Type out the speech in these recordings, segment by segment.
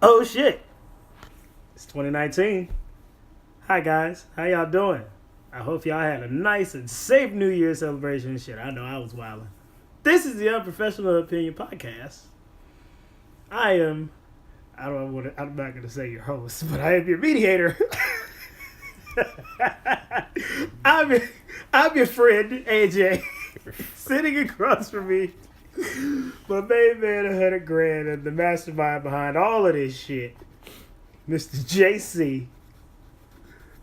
Oh shit! It's 2019. Hi guys, how y'all doing? I hope y'all had a nice and safe New Year celebration and shit. I know I was wilding. This is the Unprofessional Opinion podcast. I'm not going to say your host, but I am your mediator. I'm your friend, AJ. Sitting across from me, my main man, $100,000, and the mastermind behind all of this shit, Mr. JC.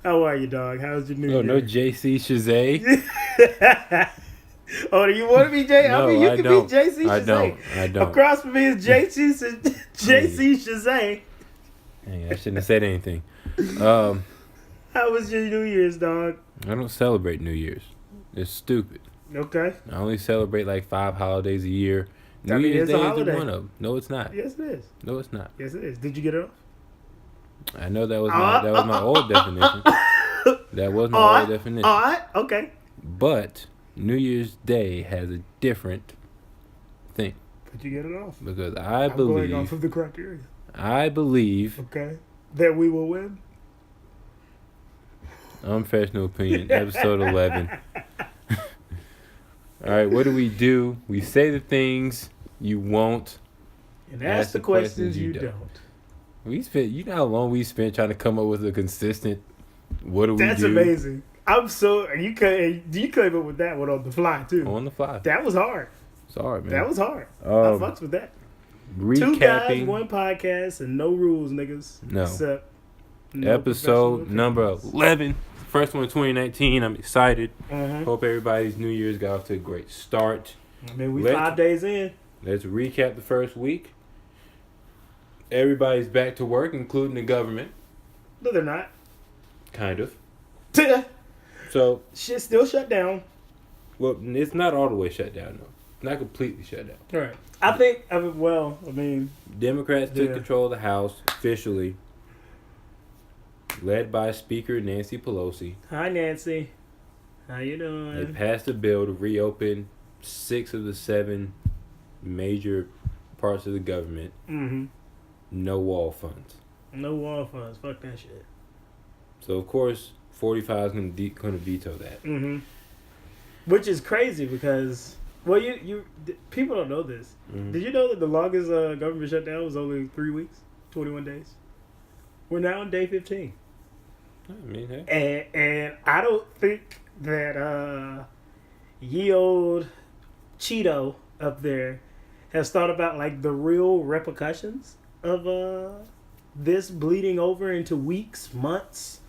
How are you, dog? How's your New Year? Oh, no JC Shazay. Oh, do you want to be J? No, I mean, you I can don't. be JC Shazay. I don't. Across from me is JC Shazay. Dang, I shouldn't have said anything. How was your New Year's, dog? I don't celebrate New Year's. It's stupid. Okay. I only celebrate like 5 holidays a year. New it's Year's a Day holiday. is one of them. No, it's not. Yes, it is. No, it's not. Yes, it is. Did you get it off? I know that was my old definition. That was my old definition. All right. Okay. But New Year's Day has a different thing. Did you get it off? Because I'm going off of the criteria. I believe Okay. That we will win. Unprofessional Opinion, episode 11. All right, what do? We say the things you won't. And ask the questions you don't. You know how long we spent trying to come up with a consistent what do we do? That's amazing. You came up with that one on the fly too. On the fly. That was hard. It's hard, man. That was hard. I fucks with that. Recapping. 2 guys, 1 podcast, and no rules, niggas. No. Except Episode number 11. First one in 2019. I'm excited. Mm-hmm. Hope everybody's New Year's got off to a great start. I mean, we 5 days in. Let's recap the first week. Everybody's back to work, including the government. No, they're not. Kind of. So shit's still shut down. Well, it's not all the way shut down, though. Not completely shut down. Right. I think, Democrats took control of the House officially, led by Speaker Nancy Pelosi. Hi, Nancy. How you doing? They passed a bill to reopen 6 of the 7 major parts of the government. Mm-hmm. No wall funds. No wall funds. Fuck that shit. So, of course, 45 is going to veto that. Mm-hmm. Which is crazy because, well, you people don't know this. Mm-hmm. Did you know that the longest government shutdown was only 3 weeks, 21 days? We're now on day 15. I mean, hey. And I don't think that ye old Cheeto up there has thought about like the real repercussions of this bleeding over into weeks, months,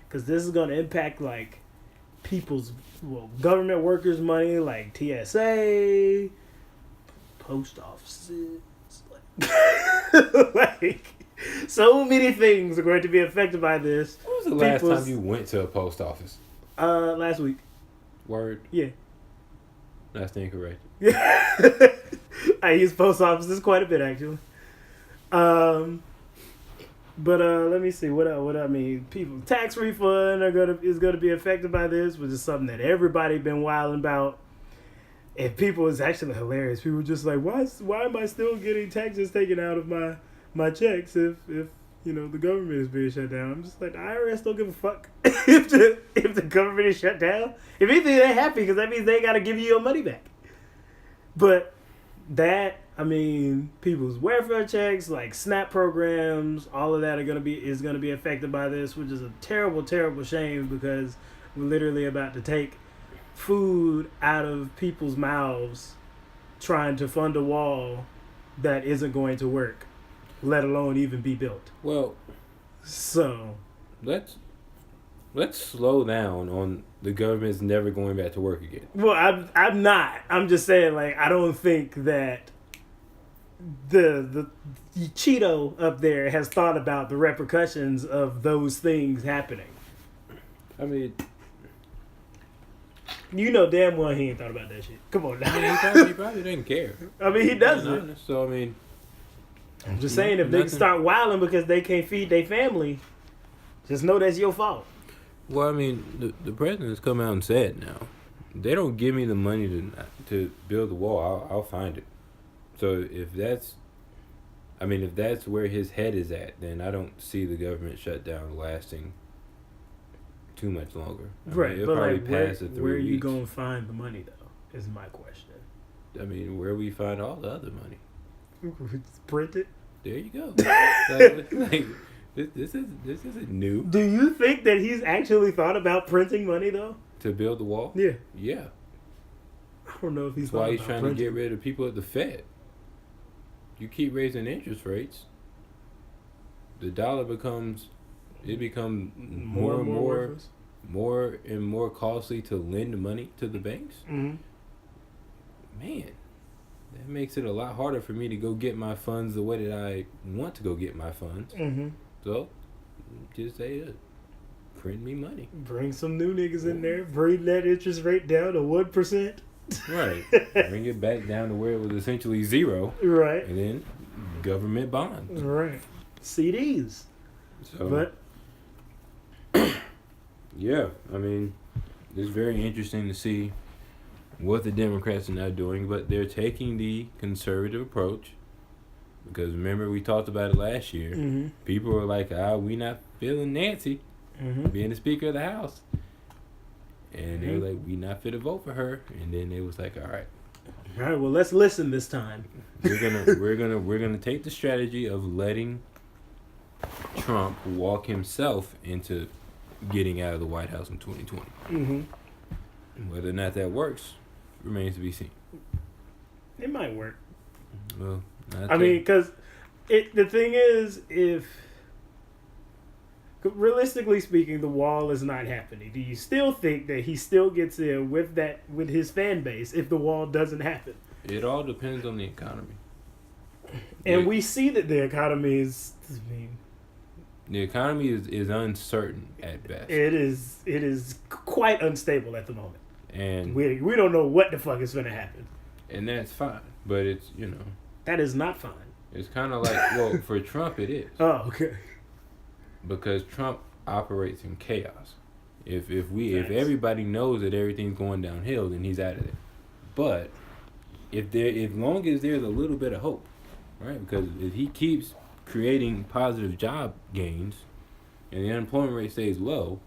because this is going to impact like people's government workers' money, like TSA, post offices, like so many things are going to be affected by this. When was the last time you went to a post office? Last week. Word? Yeah. That's incorrect. Yeah. I use post offices quite a bit, actually. But let me see what I mean. People tax refund is gonna be affected by this, which is something that everybody been wilding about. And people, it's actually hilarious. People just like, why am I still getting taxes taken out of my checks if the government is being shut down? I'm just like, the IRS don't give a fuck if the government is shut down. If anything, they're happy because that means they got to give you your money back. But that, people's welfare checks, like SNAP programs, all of that is gonna be affected by this, which is a terrible, terrible shame because we're literally about to take food out of people's mouths trying to fund a wall that isn't going to work, let alone even be built. Well, so let's slow down on the government's never going back to work again. Well, I'm not. I'm just saying, like, I don't think that the Cheeto up there has thought about the repercussions of those things happening. I mean, you know damn well he ain't thought about that shit. Come on now. He probably didn't care. He doesn't. So, I'm just saying, if they start wilding because they can't feed their family, just know that's your fault. Well, the president's come out and said now, they don't give me the money to build the wall, I'll find it. So if that's I mean, if that's where his head is at, then I don't see the government shutdown lasting too much longer. Right, it'll but probably like, pass the 3 where are you weeks. gonna find the money though? Is my question. I mean, where we find all the other money? Print it. There you go. like, this isn't new. Do you think that he's actually thought about printing money though? To build the wall? Yeah. Yeah. I don't know if he's. That's why he's about trying printing. to get rid of people at the Fed. You keep raising interest rates, the dollar becomes more and more costly to lend money to the banks. Mm-hmm. Man, that makes it a lot harder for me to go get my funds the way that I want to go get my funds. Mm-hmm. So, just say it. Print me money. Bring some new niggas in there. Bring that interest rate down to 1%. Right. Bring it back down to where it was essentially zero. Right. And then government bonds. Right. CDs. So, But yeah, I mean, it's very interesting to see what the Democrats are now doing, but they're taking the conservative approach. Because remember, we talked about it last year. mm-hmm. People were like, we not feeling Nancy Mm-hmm. being the Speaker of the House. And they Mm-hmm. were like, we not fit to vote for her. And then they was like, all right, Well, let's listen this time. we're gonna take the strategy of letting Trump walk himself into getting out of the White House in 2020. Mm-hmm. Whether or not that works remains to be seen. It might work. Well, I mean, because the thing is, if realistically speaking, the wall is not happening, do you still think that he still gets in with his fan base if the wall doesn't happen? it all depends on the economy. And Yeah. we see that the economy is. I mean, The economy is uncertain at best, it is quite unstable at the moment. and We don't know what the fuck is going to happen. that's fine. But it's That is not fine. it's kind of like for Trump it is. Oh, okay. Because Trump operates in chaos. If Facts. everybody knows that everything's going downhill, then he's out of there. But as long as there's a little bit of hope, right? Because if he keeps creating positive job gains and the unemployment rate stays low,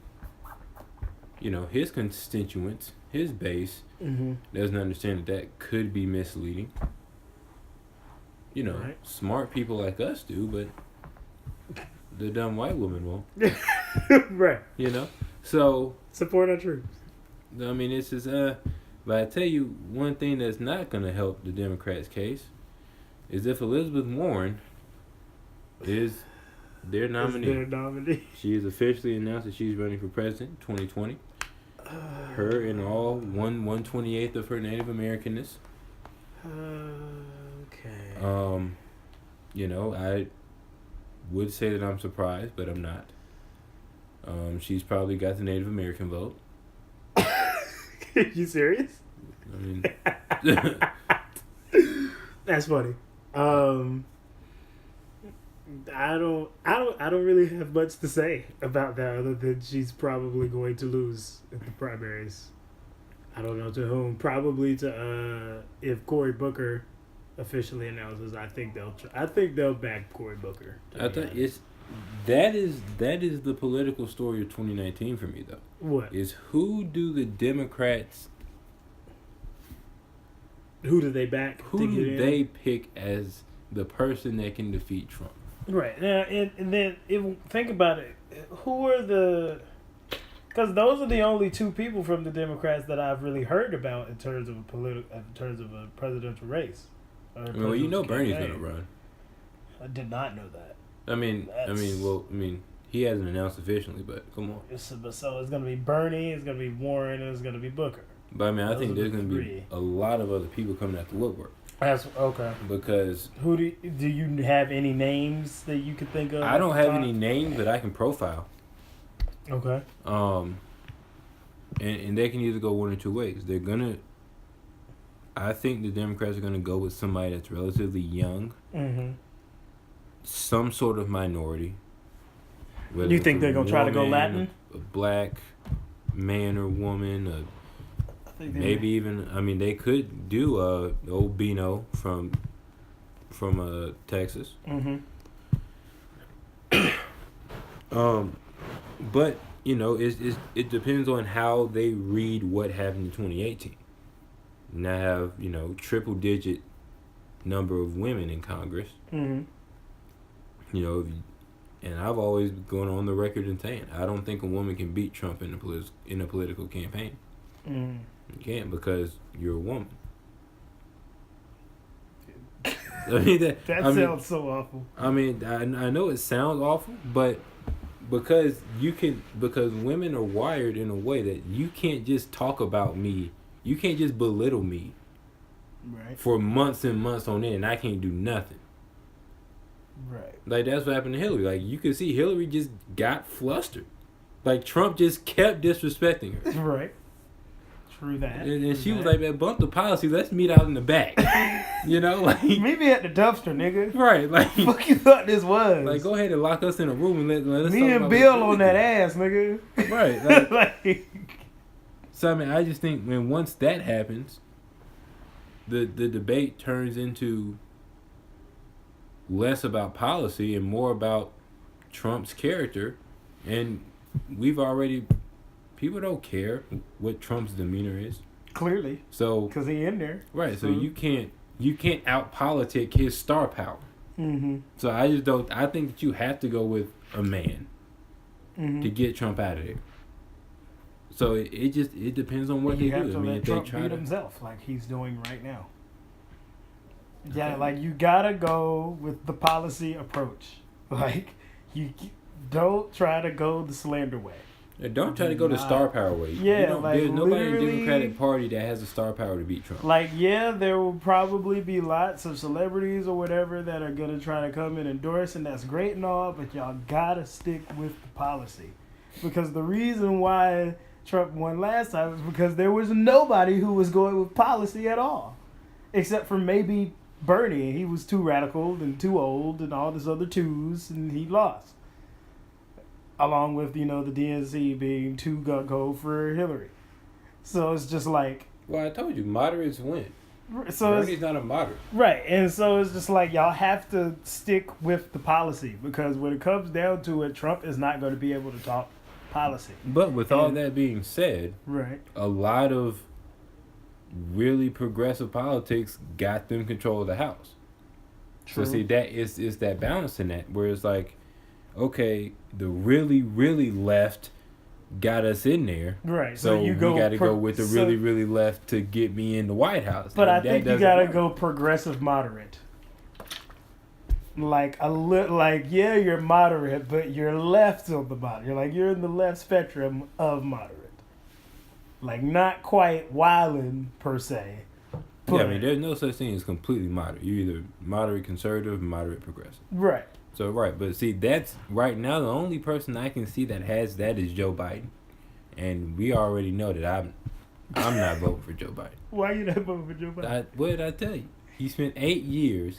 his constituents, his base, Mm-hmm. doesn't understand that could be misleading. Right. Smart people like us do, but the dumb white woman won't. Right. So, Support our troops. I mean, it's just, but I tell you, one thing that's not going to help the Democrats' case is if Elizabeth Warren is their nominee. Is their nominee. She has officially announced that she's running for president in 2020. Her and all 1/128th of her Native Americanness. Okay. I would say that I'm surprised, but I'm not. She's probably got the Native American vote. You serious? I mean, That's funny. I don't really have much to say about that other than she's probably going to lose in the primaries. I don't know to whom. Probably to if Cory Booker officially announces. I think they'll back Cory Booker. I think that is the political story of 2019 for me though. What? Is who do the Democrats? Who do they back? Who do they pick as the person that can defeat Trump? Right now, and then think about it. Who are the? Because those are the only two people from the Democrats that I've really heard about in terms of a presidential race. Well, Bernie's gonna run. I did not know that. I mean, he hasn't announced officially, but come on. So it's gonna be Bernie, it's gonna be Warren, and it's gonna be Booker. But I mean, I Those think are there's the gonna be three. a lot of other people coming out the woodwork. That's okay. Because Who do you have any names that you could think of? I don't have any names that I can profile. Okay. And they can either go one or two ways. I think the Democrats are gonna go with somebody that's relatively young, Mm-hmm. some sort of minority. Whether You it's think a they're gonna try to go woman, Latin? A black man or woman, maybe even. I mean, they could do old Beano from from Texas. Mm-hmm. But you know, it depends on how they read what happened in 2018. Now have triple digit number of women in Congress. Mm-hmm. You know, and I've always gone on the record and saying I don't think a woman can beat Trump in a political campaign. Mm-hmm. You can't because you're a woman. I mean that sounds so awful. I mean I know it sounds awful, but because women are wired in a way that you can't just talk about me, you can't just belittle me, right, for months and months on end, and I can't do nothing. Right. Like that's what happened to Hillary. Like you could see Hillary just got flustered. Like Trump just kept disrespecting her. Right. True that. And she was like, man, bump the policy. Let's meet out in the back. Like meet me at the dumpster, nigga. Right. Like fuck you thought this was? Like go ahead and lock us in a room and let us. Me and Bill on that ass, nigga. Right. Like, so I mean, I just think when once that happens, the debate turns into less about policy and more about Trump's character, and people don't care what Trump's demeanor is. Clearly. So because he in there. Right. So you can't out politic his star power. Mm-hmm. So I think that you have to go with a man to get Trump out of there. So it depends on what they do. You have to let Trump beat himself like he's doing right now. Yeah, like you gotta go with the policy approach. Like you don't try to go the slander way. Don't try to go the star power way. Yeah, like there's nobody in the Democratic Party that has the star power to beat Trump. Like, yeah, there will probably be lots of celebrities or whatever that are gonna try to come and endorse, and that's great and all, but y'all gotta stick with the policy, because the reason why Trump won last time was because there was nobody who was going with policy at all, except for maybe Bernie. He was too radical and too old and all this other twos, and he lost. Along with, the DNC being too gung-ho for Hillary. So it's just like... Well, I told you, moderates win. So Bernie's not a moderate. Right, and so it's just like y'all have to stick with the policy, because when it comes down to it, Trump is not going to be able to talk policy. But with all that being said, right, a lot of really progressive politics got them control of the House. True. So see, that is that balance in that, where it's like, okay, the really, really left got us in there. Right. So we got to go with the really, really left to get me in the White House. But I think you got to go progressive moderate. Like yeah, you're moderate, but you're left of the moderate. You're in the left spectrum of moderate. Like not quite wildin' per se. Yeah, I mean, there's no such thing as completely moderate. You're either moderate conservative, moderate progressive. Right. So, right. But see, that's right now the only person I can see that has that is Joe Biden. And we already know that I'm not voting for Joe Biden. Why are you not voting for Joe Biden? What did I tell you? He spent 8 years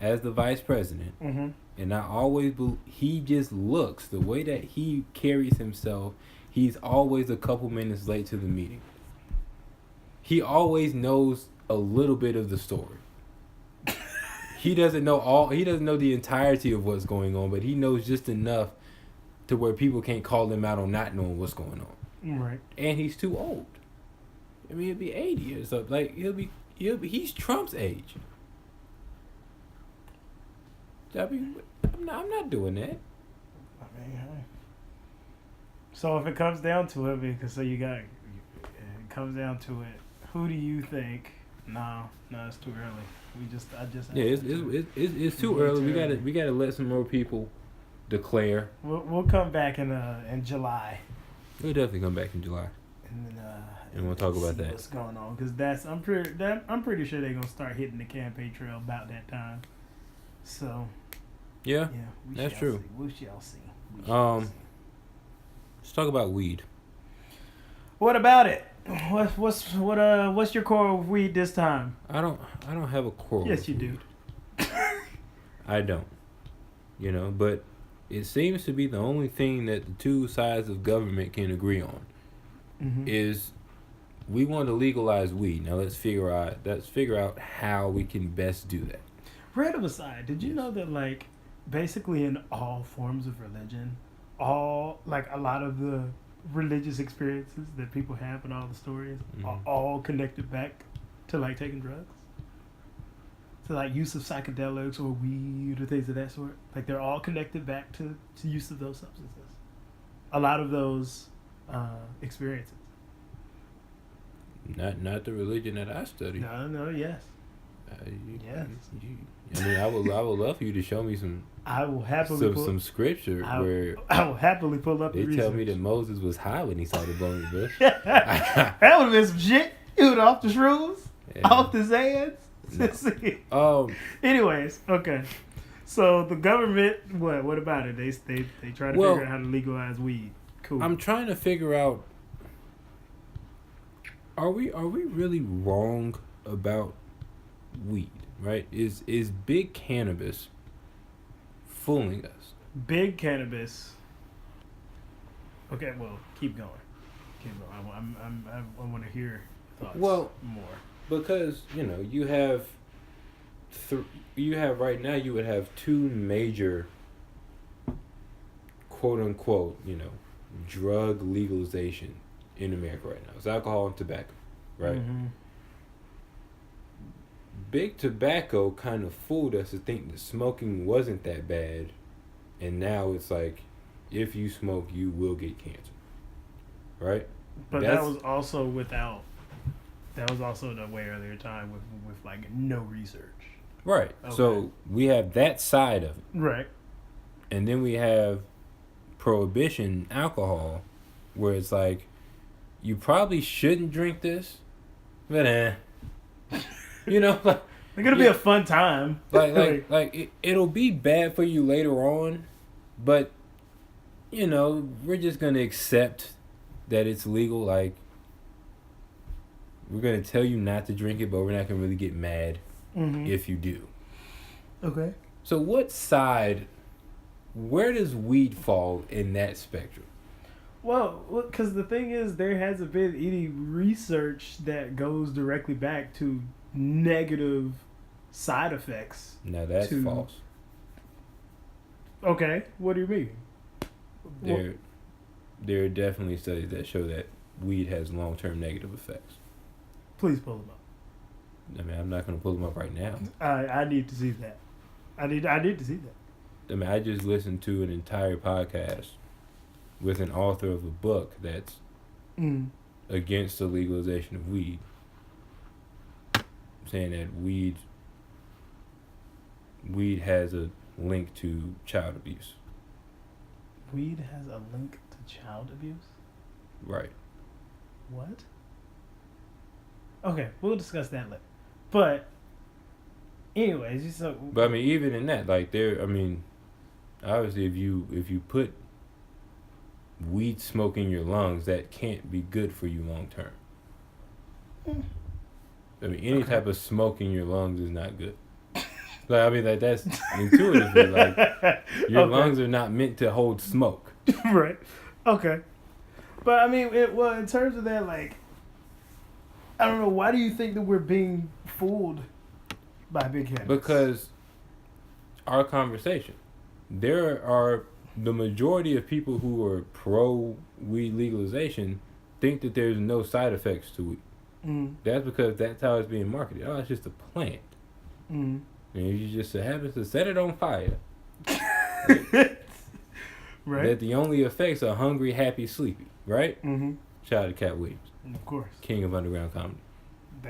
as the vice president. Mm-hmm. And I always he just looks, the way that he carries himself, he's always a couple minutes late to the meeting. He always knows a little bit of the story. He doesn't know the entirety of what's going on, but he knows just enough to where people can't call him out on not knowing what's going on. Right. And he's too old. I mean, he'll be 80 or something. Like he's Trump's age. I mean, I'm not doing that. I mean, hey. So if it comes down to it, because it comes down to it, who do you think? No, it's too early. It's too early. We gotta let some more people declare. We'll come back in July. We'll definitely come back in July. And we'll talk about that. What's going on? Because I'm pretty sure they're gonna start hitting the campaign trail about that time. So. Yeah, that's true. We shall see. Let's talk about weed. What about it? What's your core of weed this time? I don't have a core. Yes, you do. I don't. But it seems to be the only thing that the two sides of government can agree on. Mm-hmm. Is we want to legalize weed. Now let's figure out how we can best do that. Random aside, did you know that like basically in all forms of religion, all like a lot of the religious experiences that people have and all the stories are all connected back to like taking drugs? To like use of psychedelics or weed or things of that sort. Like they're all connected back to use of those substances. A lot of those experiences. Not the religion that I study. No, yes. Yes. I mean, I would love for you to show me some. I will happily some scripture where I will happily pull up. They the tell research. me that Moses was high when he saw the burning bush. That would have been some shit. He would off the shrooms, off the Zans. No. Anyways, okay. So the government, what about it? They try to figure out how to legalize weed. Cool. I'm trying to figure out. Are we really wrong about weed? Right? Is big cannabis fooling us? Big cannabis. Okay, well, keep going. I want to hear thoughts. More. Because you have right now you would have two major quote unquote drug legalization in America right now. It's alcohol and tobacco, right? Mm-hmm. Big tobacco kind of fooled us to think that smoking wasn't that bad, and now it's like if you smoke you will get cancer, right? But that was also the way earlier time with like no research. Right. Okay. So we have that side of it. Right. And then we have prohibition alcohol, where it's like, you probably shouldn't drink this, but like, it's gonna be a fun time. Like it'll be bad for you later on, but we're just gonna accept that it's legal. Like, we're going to tell you not to drink it, but we're not going to really get mad if you do. Okay. So where does weed fall in that spectrum? Well, because the thing is, there hasn't been any research that goes directly back to negative side effects. No, that's false. Okay. What do you mean? There are definitely studies that show that weed has long-term negative effects. Please pull them up. I mean, I'm not going to pull them up right now. I need to see that. I need to see that. I mean, I just listened to an entire podcast with an author of a book that's against the legalization of weed, saying that weed has a link to child abuse. Weed has a link to child abuse? Right. What? Okay, we'll discuss that later. But, anyways, But I mean, even in that, like, obviously, if you put weed smoke in your lungs, that can't be good for you long term. I mean, any type of smoke in your lungs is not good. Like, I mean, like, that's intuitively, like, your lungs are not meant to hold smoke. Right. Okay. But I mean, in terms of that, like, I don't know. Why do you think that we're being fooled by big cannabis? Because our conversation, there are the majority of people who are pro weed legalization think that there's no side effects to weed. That's because that's how it's being marketed. Oh, it's just a plant. And you just happen to set it on fire. Right. That the only effects are hungry, happy, sleepy. Right? Shout out to Cat Williams. Of course. King of underground comedy.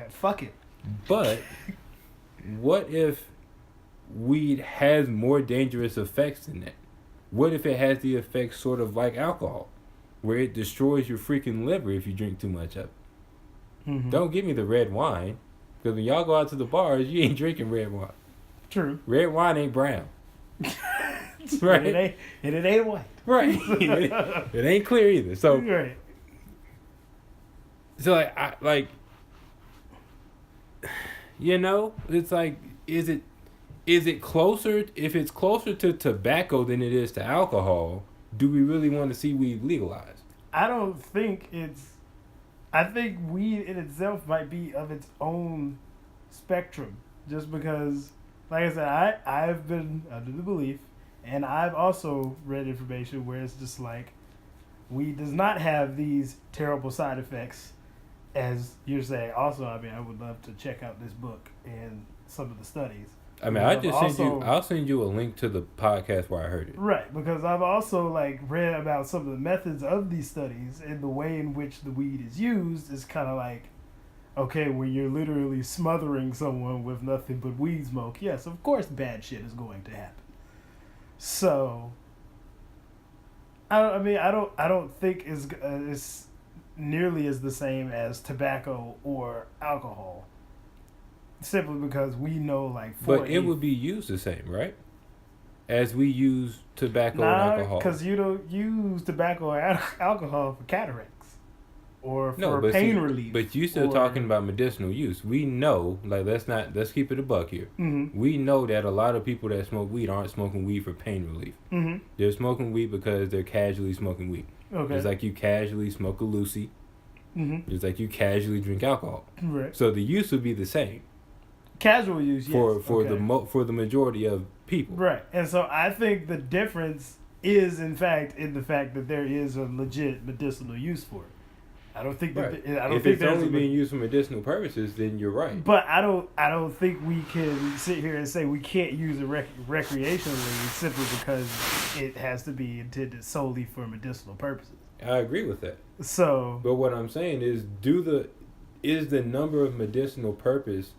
Fuck it. But what if weed has more dangerous effects than that? What if it has the effects sort of like alcohol, where it destroys your freaking liver if you drink too much of it? Don't give me the red wine, because when y'all go out to the bars, you ain't drinking red wine. True. Red wine ain't brown. Right? And it ain't white. Right. It ain't clear either. So, right. So it's like, is it closer? If it's closer to tobacco than it is to alcohol, do we really want to see weed legalized? I think weed in itself might be of its own spectrum, just because like I said, I've been under the belief, and I've also read information where it's just like weed does not have these terrible side effects as you're saying. Also, I mean, I would love to check out this book and some of the studies. I mean, I'll send you a link to the podcast where I heard it. Right, because I've also like read about some of the methods of these studies and the way in which the weed is used is kind of like, okay, when you're literally smothering someone with nothing but weed smoke, yes, of course bad shit is going to happen. So, I don't think it's nearly as the same as tobacco or alcohol. Simply because we know, like, but it would be used the same, right? As we use tobacco and alcohol. Because you don't use tobacco or alcohol for cataracts or for pain relief. But you still talking about medicinal use. We know, like, let's keep it a buck here. Mm-hmm. We know that a lot of people that smoke weed aren't smoking weed for pain relief. Mm-hmm. They're smoking weed because they're casually smoking weed. Okay. It's like you casually smoke a Lucy. Mm-hmm. It's like you casually drink alcohol. Right. So the use would be the same. Casual use, yes. For the majority of people. Right. And so I think the difference is, in fact, in the fact that there is a legit medicinal use for it. I don't think that. Right. If it's only being used for medicinal purposes, then you're right. But I don't think we can sit here and say we can't use it recreationally simply because it has to be intended solely for medicinal purposes. I agree with that. So, but what I'm saying is, is the number of medicinal purpose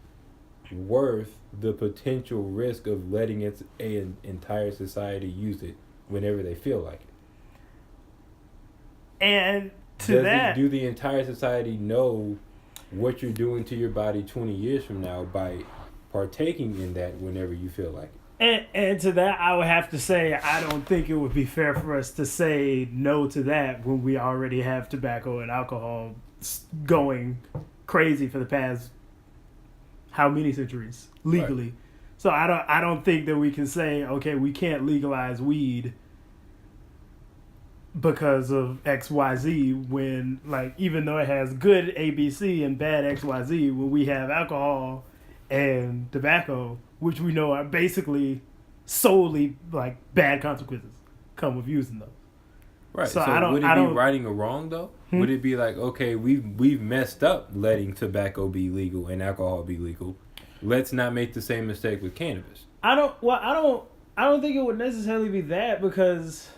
worth the potential risk of letting an entire society use it whenever they feel like it? And do the entire society know what you're doing to your body 20 years from now by partaking in that whenever you feel like it? And to that, I would have to say, I don't think it would be fair for us to say no to that when we already have tobacco and alcohol going crazy for the past how many centuries legally. Right. So I don't think that we can say, okay, we can't legalize weed because of XYZ when, like, even though it has good ABC and bad XYZ, when we have alcohol and tobacco, which we know are basically solely like bad consequences come with using those. Right. So would it be righting a wrong though? Would it be like, okay, we've messed up letting tobacco be legal and alcohol be legal. Let's not make the same mistake with cannabis. I don't think it would necessarily be that because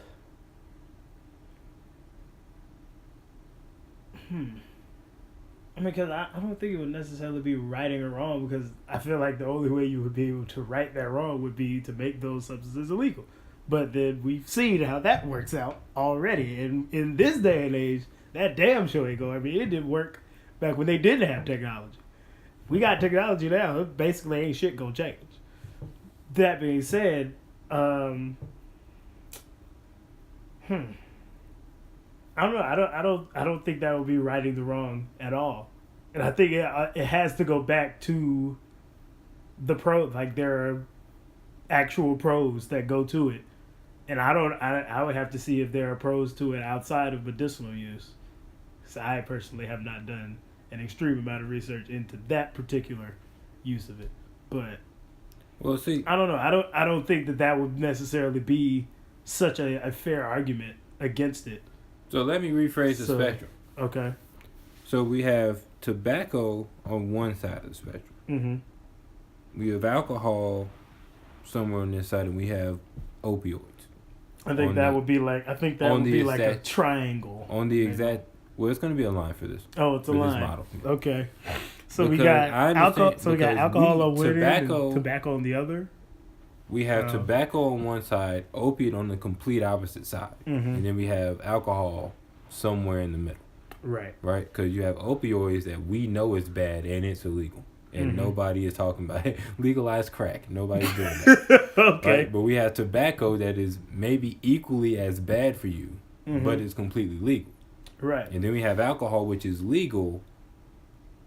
because I don't think it would necessarily be righting or wrong, because I feel like the only way you would be able to right that wrong would be to make those substances illegal. But then we've seen how that works out already. And in this day and age, that damn sure ain't going. I mean, it didn't work back when they didn't have technology. We got technology now. It basically ain't shit gonna change. That being said, I don't know. I don't think that would be righting the wrong at all. And I think it has to go back to the like there are actual pros that go to it. And I would have to see if there are pros to it outside of medicinal use. So I personally have not done an extreme amount of research into that particular use of it. But well, see, I don't know. I don't think that would necessarily be such a fair argument against it. So let me rephrase the spectrum. Okay. So we have tobacco on one side of the spectrum. Mm-hmm. We have alcohol somewhere on this side, and we have opioids. I think that would be like a triangle. On the exact. Well, it's going to be a line for this. Oh, it's a line. This model. Okay. So because we got alcohol. So we got alcohol on one end and tobacco on the other. We have tobacco on one side, opiate on the complete opposite side, and then we have alcohol somewhere in the middle. Right. Right? Because you have opioids that we know is bad and it's illegal. And nobody is talking about it. Legalize crack. Nobody's doing that. Okay. Right? But we have tobacco that is maybe equally as bad for you, but it's completely legal. Right. And then we have alcohol, which is legal.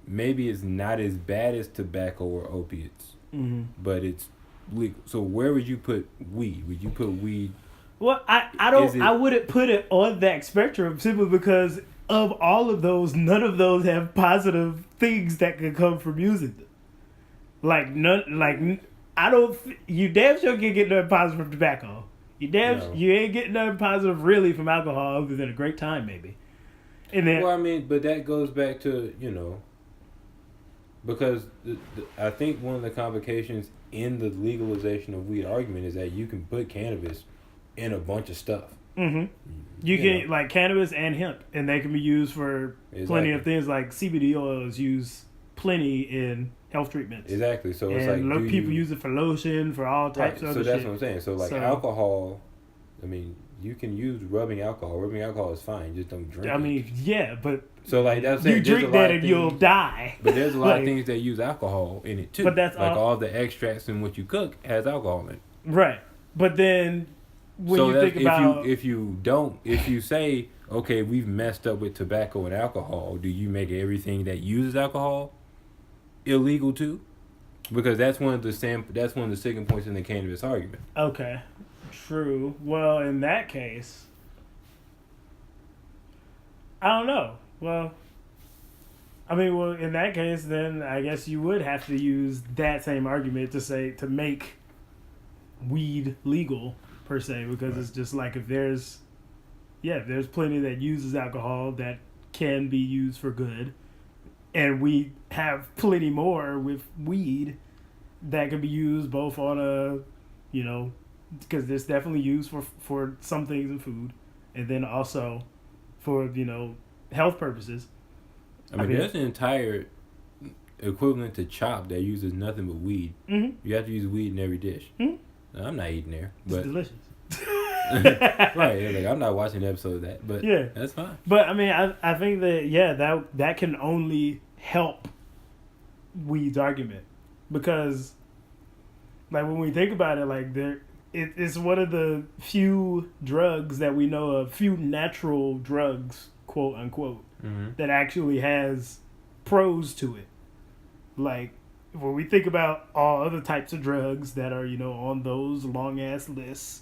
Maybe it's not as bad as tobacco or opiates, but it's legal. So where would you put weed? Would you put weed? Well, I wouldn't put it on that spectrum simply because of all of those, none of those have positive things that could come from using them. You damn sure can get nothing positive from tobacco. You ain't getting nothing positive really from alcohol other than a great time maybe. And then, well, I mean, but that goes back to, because I think one of the complications in the legalization of weed argument is that you can put cannabis in a bunch of stuff. Mm-hmm. You can like cannabis and hemp, and they can be used for plenty of things. Like CBD oil is used plenty in health treatments. Exactly. So and it's like people use it for lotion, for all types of other shit. So that's what I'm saying. So like alcohol, I mean, you can use rubbing alcohol. Rubbing alcohol is fine. Just don't drink. I mean, yeah, but so like that's you drink that and you'll die. But there's a lot of things that use alcohol in it too. But that's like all the extracts in what you cook has alcohol in it. Right. But then when you think about if you say, okay, we've messed up with tobacco and alcohol, do you make everything that uses alcohol illegal too? Because that's one of the sticking points in the cannabis argument. Okay. True. Well, in that case, I don't know. Well, I mean, in that case, then I guess you would have to use that same argument to make weed legal per se, because it's just like if there's plenty that uses alcohol that can be used for good, and we have plenty more with weed that can be used both on a, because it's definitely used for some things in food, and then also for, health purposes. I mean, there's an entire equivalent to chop that uses nothing but weed. Mm-hmm. You have to use weed in every dish. Mm-hmm. No, I'm not eating there. But it's delicious. Right, like I'm not watching an episode of that, but yeah, that's fine. But I mean, I think that that can only help weed's argument, because like when we think about it, like it's one of the few drugs that we know of, few natural drugs, quote unquote, mm-hmm. that actually has pros to it. Like when we think about all other types of drugs that are, on those long ass lists,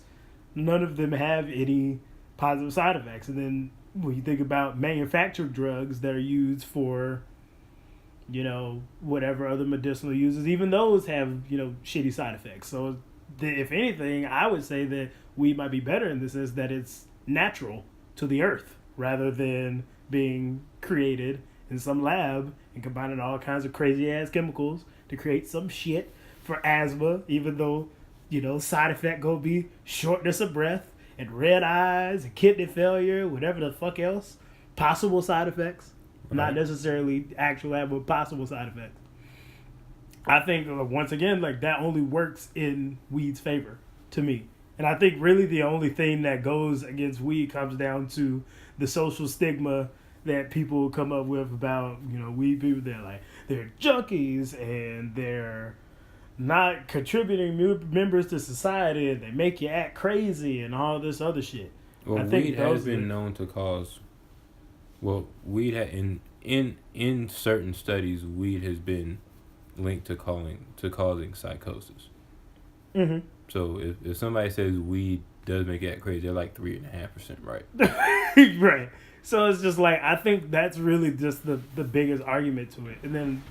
none of them have any positive side effects. And then when you think about manufactured drugs that are used for, whatever other medicinal uses, even those have, shitty side effects. So if anything, I would say that weed might be better in the sense that it's natural to the earth rather than being created in some lab and combining all kinds of crazy ass chemicals to create some shit for asthma, even though, side effect gonna be shortness of breath and red eyes and kidney failure, whatever the fuck else. Possible side effects. Right. Not necessarily actual asthma, but possible side effects. I think, once again, like that only works in weed's favor to me. And I think really the only thing that goes against weed comes down to the social stigma that people come up with about, weed people. They're junkies and they're not contributing members to society and they make you act crazy and all this other shit. Well, I think weed has been known to cause. Well, weed in certain studies, weed has been linked to causing psychosis. Mm-hmm. So if somebody says weed does make you act crazy, they're like 3.5% right. Right. So it's just like, I think that's really just the biggest argument to it. And then,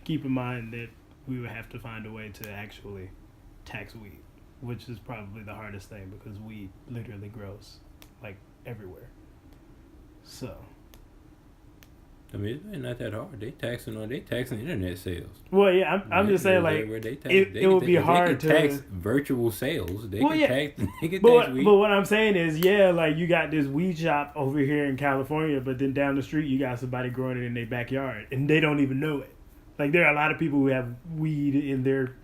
keep in mind that we would have to find a way to actually tax weed, which is probably the hardest thing because weed literally grows like everywhere. So, I mean, it's not that hard. They taxing internet sales. Well, yeah, I'm just saying, like, it would be hard to tax virtual sales. They can tax weed. But what I'm saying is, like, you got this weed shop over here in California, but then down the street you got somebody growing it in their backyard, and they don't even know it. Like, there are a lot of people who have weed in their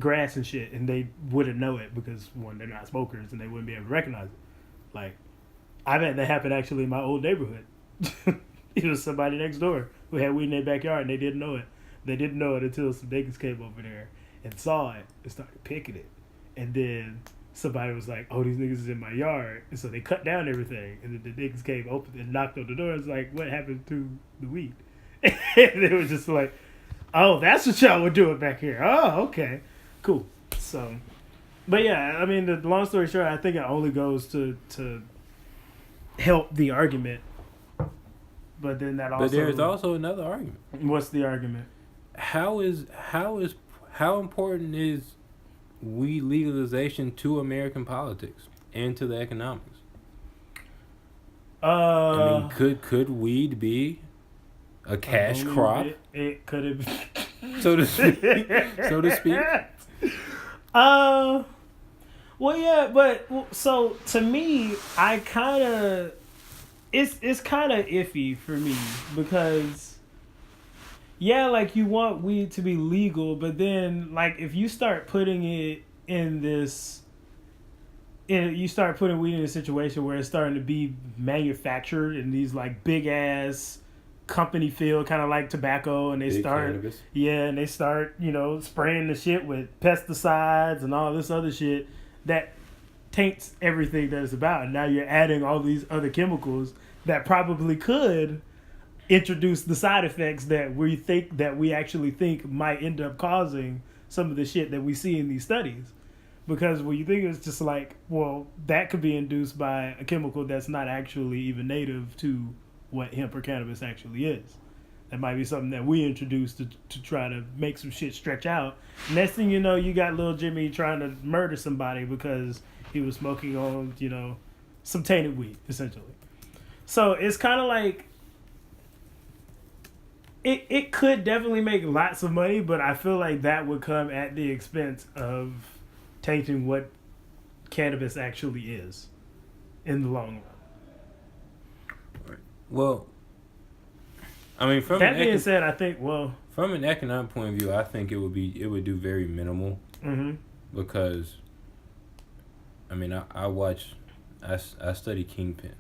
grass and shit, and they wouldn't know it because, one, they're not smokers, and they wouldn't be able to recognize it. Like, I've had that happen actually in my old neighborhood. It was somebody next door who had weed in their backyard and they didn't know it. They didn't know it until some niggas came over there and saw it and started picking it. And then somebody was like, oh, these niggas is in my yard. And so they cut down everything. And then the niggas came, opened and knocked on the door. It's like, what happened to the weed? And it was just like, oh, that's what y'all were doing back here. Oh, okay. Cool. So, but yeah, I mean, the long story short, I think it only goes to help the argument. But then that also. But there's also another argument. What's the argument? How how important is weed legalization to American politics and to the economics? I mean, could weed be a cash crop? It could have so to speak. So to speak. Well, yeah, but so to me, I kind of it's kind of iffy for me because yeah, like you want weed to be legal, but then like if you start putting it in this, you start putting weed in a situation where it's starting to be manufactured in these like big ass company feel kind of like tobacco, and they Big start cannabis. and they start spraying the shit with pesticides and all this other shit that taints everything that it's about. And now you're adding all these other chemicals that probably could introduce the side effects that we actually think might end up causing some of the shit that we see in these studies. Because when you think it's just like, well, that could be induced by a chemical that's not actually even native to what hemp or cannabis actually is. That might be something that we introduced to try to make some shit stretch out. Next thing you know, you got little Jimmy trying to murder somebody because he was smoking on, some tainted weed, essentially. So it's kind of like, it could definitely make lots of money, but I feel like that would come at the expense of tainting what cannabis actually is in the long run. Well, I mean, from that being said, I think from an economic point of view, I think it would do very minimal. Mm-hmm. Because, I mean, I study kingpins.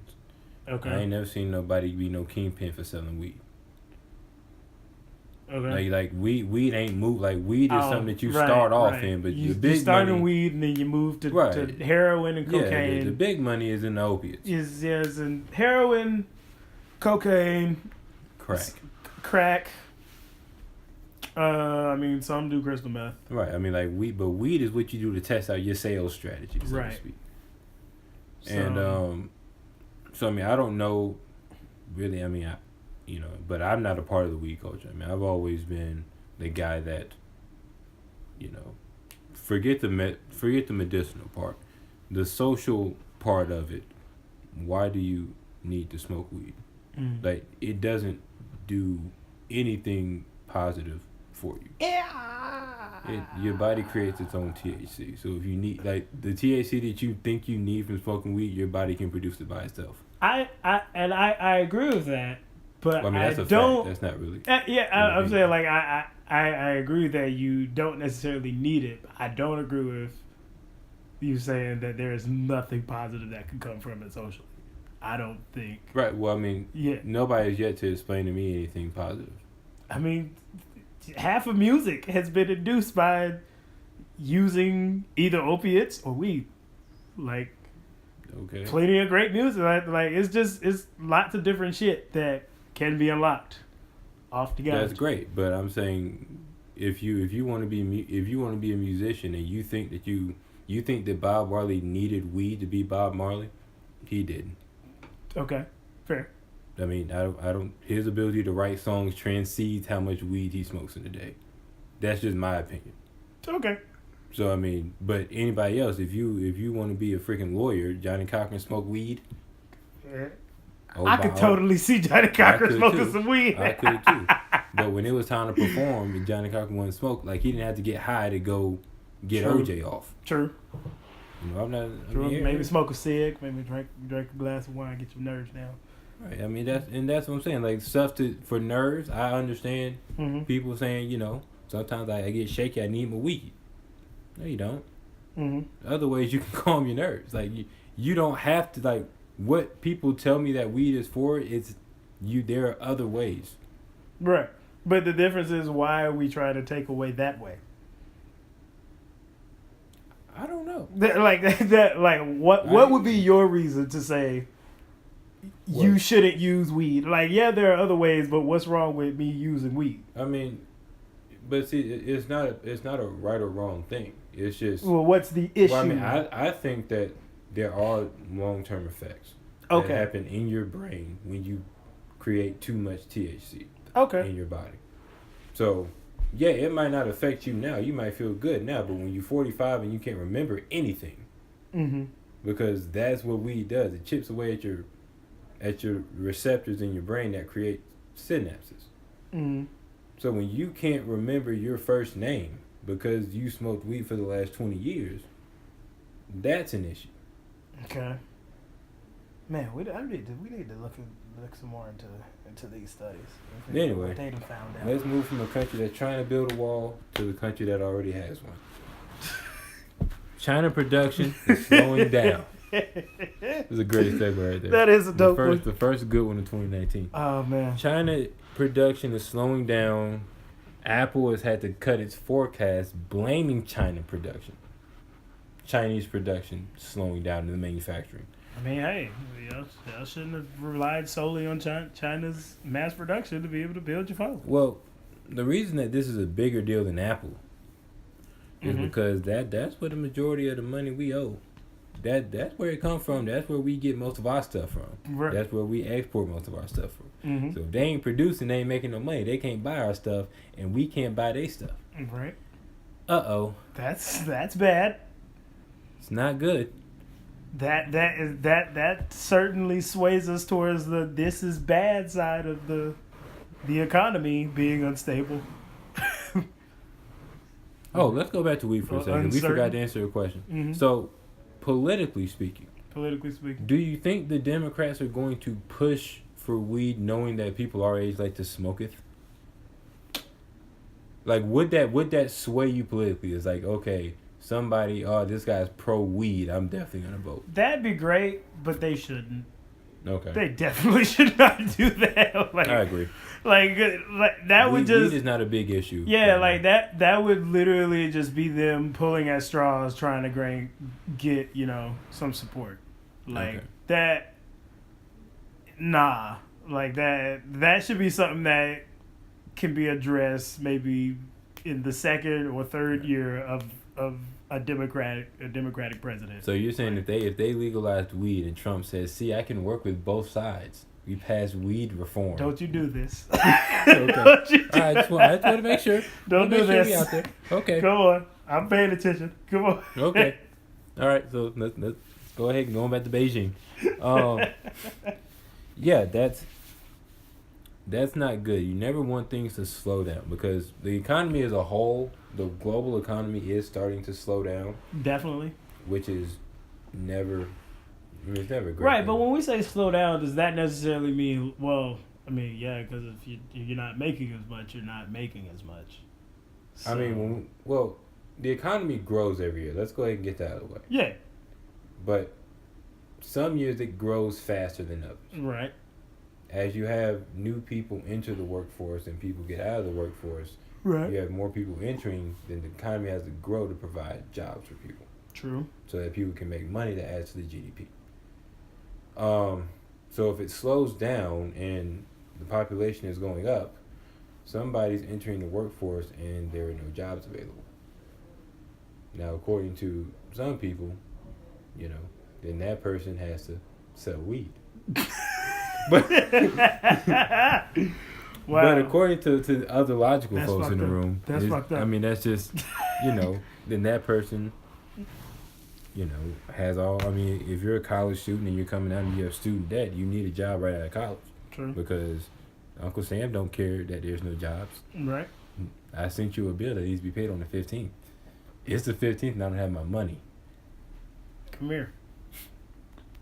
Okay. I ain't never seen nobody be no kingpin for selling weed. Okay. Like weed ain't move. Like weed is something that you start off in, but you the big start money, in weed and then you move to heroin and cocaine. Yeah, the big money is in the opiates. Is in heroin, cocaine, crack. I mean, some do crystal meth. Right. I mean, like weed is what you do to test out your sales strategy, so to speak. And so I mean, I don't know, really. I mean, but I'm not a part of the weed culture. I mean, I've always been the guy that, forget the medicinal part, the social part of it. Why do you need to smoke weed? Mm. Like, it doesn't do anything positive for you. Yeah. Your body creates its own THC. So if you need, like, the THC that you think you need from smoking weed, your body can produce it by itself. I agree with that. But well, I mean, that's a don't. Fact. That's not really. I'm saying like I agree that you don't necessarily need it. I don't agree with you saying that there is nothing positive that can come from it socially. I don't think. Right. Well, I mean, nobody has yet to explain to me anything positive. I mean, half of music has been induced by using either opiates or weed. Like, okay, plenty of great music. Like it's lots of different shit that can be unlocked off the gouge. That's great, but I'm saying if you want to be a musician and you think that Bob Marley needed weed to be Bob Marley, he didn't. Okay, fair. I mean, I don't. His ability to write songs transcedes how much weed he smokes in a day. That's just my opinion. Okay. So I mean, but anybody else, if you want to be a freaking lawyer, Johnny Cochran smoke weed. Yeah. I could totally see Johnny Cochran smoking some weed. I could too. But when it was time to perform and Johnny Cochran wouldn't smoke, like, he didn't have to get high to go get OJ off. True. I'm not. True. Maybe smoke a cig. Maybe drink a glass of wine, get your nerves down. Right. I mean, that's what I'm saying. Like, stuff for nerves. I understand people saying, sometimes I get shaky. I need my weed. No, you don't. Mm-hmm. Other ways you can calm your nerves. Like, you don't have to, like, what people tell me that weed is for, there are other ways. Right. But the difference is, why are we trying to take away that way? I don't know. What would be your reason to say you shouldn't use weed? Like, yeah, there are other ways, but what's wrong with me using weed? I mean, but see, it's not a right or wrong thing. It's just, well, what's the issue? Well, I mean, I think that there are long-term effects that happen in your brain when you create too much THC in your body. So, yeah, it might not affect you now. You might feel good now, but when you're 45 and you can't remember anything, because that's what weed does. It chips away at your receptors in your brain that create synapses. So when you can't remember your first name because you smoked weed for the last 20 years, that's an issue. Okay. Man, we need to look some more into these studies. Anyway, what they done found out. Let's move from a country that's trying to build a wall to the country that already has one. China production is slowing down. This is a great segment right there. That is a dope one. The first good one in 2019. Oh, man. China production is slowing down. Apple has had to cut its forecast, blaming China production. Chinese production slowing down in the manufacturing. I mean, hey, y'all shouldn't have relied solely on China's mass production to be able to build your phone. Well, the reason that this is a bigger deal than Apple is because that's where the majority of the money we owe. That's where it comes from. That's where we get most of our stuff from. Right. That's where we export most of our stuff from. So if they ain't producing, they ain't making no money. They can't buy our stuff, and we can't buy their stuff. Right. Uh-oh. That's bad. It's not good. That certainly sways us towards the this is bad side of the economy being unstable. Oh, let's go back to weed for a second. We forgot to answer your question. So, politically speaking, do you think the Democrats are going to push for weed knowing that people our age like to smoke it? Like, would that sway you politically? It's like, okay, somebody, this guy's pro weed, I'm definitely gonna vote. That'd be great, but they shouldn't. Okay. They definitely should not do that. Like, I agree. Like that would just... Weed is not a big issue. Yeah, like that would literally just be them pulling at straws trying to get, some support. Like, that... Nah. Like, that should be something that can be addressed maybe in the second or third year of a democratic president. So you're saying if they legalized weed and Trump says, "See, I can work with both sides. We passed weed reform." Don't you do this. Okay. Don't you do I just want to make sure. Don't do this. We out there. Okay. Come on. I'm paying attention. Come on. Okay. All right. So let's go ahead and go back to Beijing. Yeah, that's not good. You never want things to slow down because the economy as a whole, the global economy is starting to slow down. Definitely. Which is never, it's never great. Right, but when we say slow down, does that necessarily mean, yeah, because if you're not making as much, you're not making as much. So. I mean, the economy grows every year. Let's go ahead and get that out of the way. Yeah. But some years it grows faster than others. Right. As you have new people enter the workforce and people get out of the workforce, right, you have more people entering, then the economy has to grow to provide jobs for people. True. So that people can make money that adds to the GDP. So if it slows down and the population is going up, somebody's entering the workforce and there are no jobs available. Now, according to some people, then that person has to sell weed. But wow. But according to other logical folks in the room, that's fucked up. I mean, that's just, then that person, has all, I mean, if you're a college student and you're coming out and you have student debt, you need a job right out of college. True. Because Uncle Sam don't care that there's no jobs. Right. I sent you a bill that needs to be paid on the 15th. It's the 15th and I don't have my money. Come here.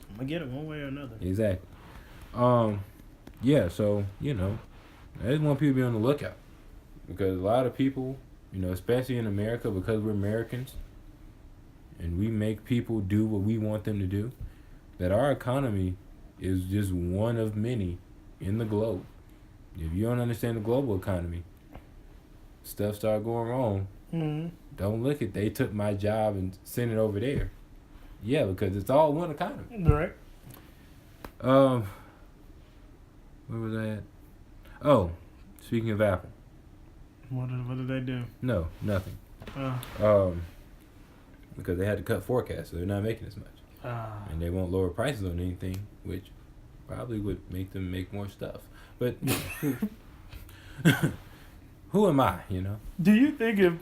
I'm going to get it one way or another. Exactly. Yeah, so, I just want people to be on the lookout. Because a lot of people, especially in America, because we're Americans, and we make people do what we want them to do, that our economy is just one of many in the globe. If you don't understand the global economy, stuff start going wrong. Mm-hmm. Don't look at, they took my job and sent it over there. Yeah, because it's all one economy. Right. Where was I at? Oh, speaking of Apple. What did they do? No, nothing. Because they had to cut forecasts, so they're not making as much. And they won't lower prices on anything, which probably would make them make more stuff. But who am I? You know. Do you think if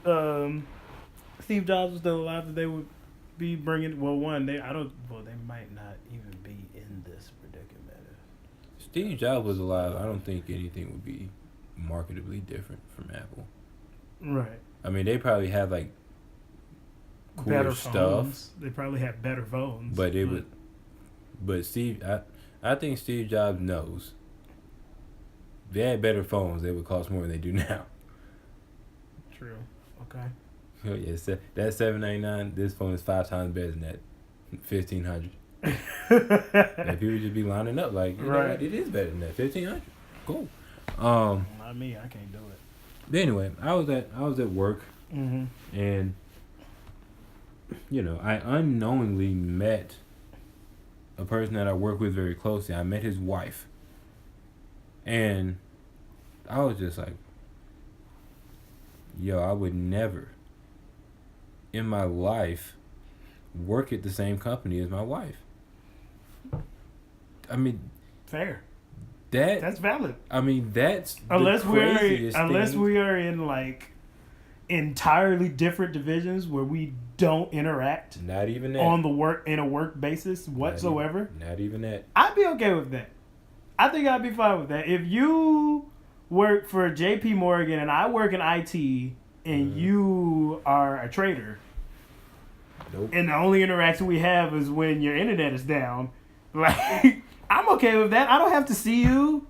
Steve Jobs was still alive, that they would be bringing? Well, one, they might not even be in this predicament. Steve Jobs was alive. I don't think anything would be marketably different from Apple. Right. I mean, they probably have like cooler Better stuff. phones. They probably have better phones. But it would. But Steve, I think Steve Jobs knows. If they had better phones, they would cost more than they do now. True. Okay. Oh yes, that $799. This phone is 5 times better than that $1,500. And people just be lining up like, you know what, it is better than that $1,500. Cool. Not me. I can't do it. But anyway, I was at work, Mm-hmm. and you know, I unknowingly met a person that I work with very closely. I met his wife, and I was just like, yo, I would never in my life work at the same company as my wife. I mean, Fair. that's valid. I mean, that's Unless the craziest thing. we are in like entirely different divisions where we don't interact Not even that. on the work basis whatsoever. Not even that. I'd be okay with that. I think I'd be fine with that. If you work for JP Morgan and I work in IT and you are a trader, Nope. and the only interaction we have is when your internet is down, like I'm okay with that. I don't have to see you.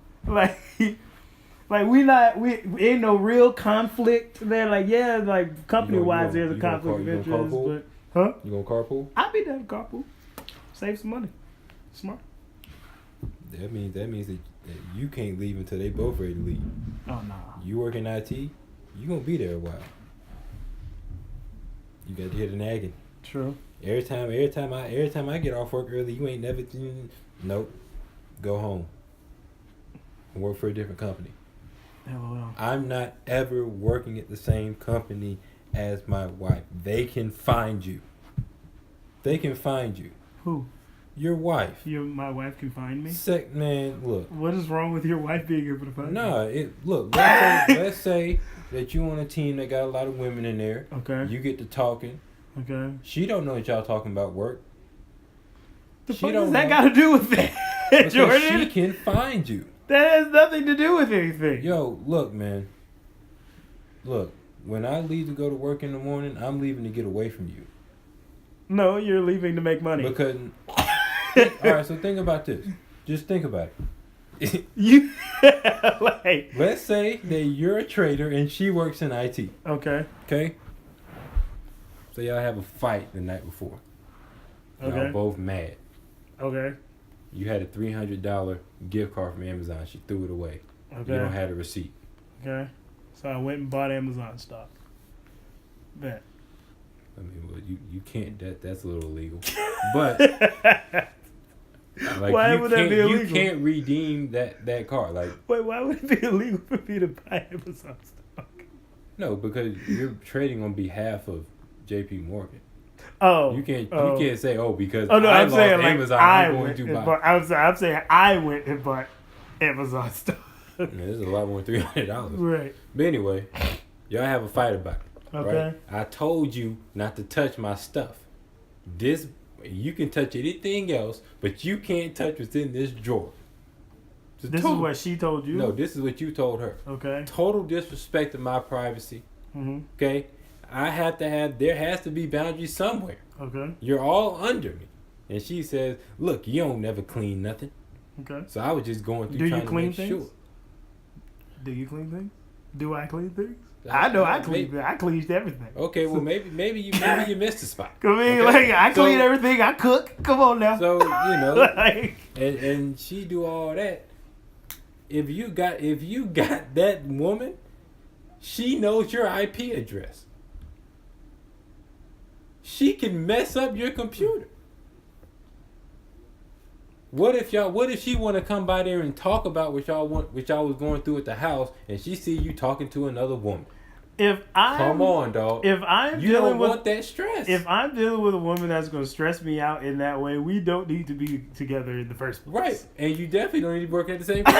Like we ain't no real conflict there. Like like company wise there's a conflict of interest, but You gonna carpool? I'd be down to carpool. Save some money. Smart. That means that you can't leave until they both ready to leave. Oh no. You work in IT, you gonna be there a while. You got to hear the nagging. True. Every time I get off work early, you ain't never. Nope. Go home. And work for a different company. LOL. I'm not ever working at the same company as my wife. They can find you. They can find you. Who? Your wife. My wife can find me? Man, look. What is wrong with your wife being able to find me? No, let's say that you on a team that got a lot of women in there. Okay. You get to talking. Okay. She don't know that y'all talking about work. The She fuck don't does that know. got to do with that, Because Jordan? she can find you. That has nothing to do with anything. Yo, look, man. Look, when I leave to go to work in the morning, I'm leaving to get away from you. No, you're leaving to make money. Because, all right, so think about this. Just think about it. You like Let's say that you're a trader and she works in IT. okay. Okay? So y'all have a fight the night before. Y'all Okay. both mad. Okay. You had a $300 gift card from Amazon. She threw it away. Okay. You don't have the receipt. Okay. So I went and bought Amazon stock. Bet. I mean, well, you can't. That's a little illegal. But like, Why would that be illegal? You can't redeem that card. Like, Wait, why would it be illegal for me to buy Amazon stock? no, because you're trading on behalf of J.P. Morgan. Oh, You can't say because oh no, I I'm lost saying Amazon. like I'm I going went to and buy. bought. I'm saying I went and bought Amazon stock. Yeah, this is a lot more than $300. Right. But anyway, y'all have a fight about it. Okay. Right? I told you not to touch my stuff. This you can touch anything else, but you can't touch what's in this drawer. This is what she told you. No, this is what you told her. Okay. Total disrespect of my privacy. Mm-hmm. Okay, there has to be boundaries somewhere. Okay. You're all under me. And she says, look, you don't never clean nothing. Okay. So I was just going through Do you trying to clean make things? sure. Do you clean things? Do I clean things? I know I clean. Maybe. I cleaned everything. Okay, well maybe you missed the spot. I mean, Okay? like I clean everything. I cook. Come on now. So you know, like, and she do all that. If you got that woman, she knows your IP address. She can mess up your computer. What if she want to come by there and talk about what y'all was going through at the house, and she see you talking to another woman? Come on, dog. If I'm You dealing don't with want that stress. if I'm dealing with a woman that's going to stress me out in that way, we don't need to be together in the first place. Right, and you definitely don't need to work at the same time,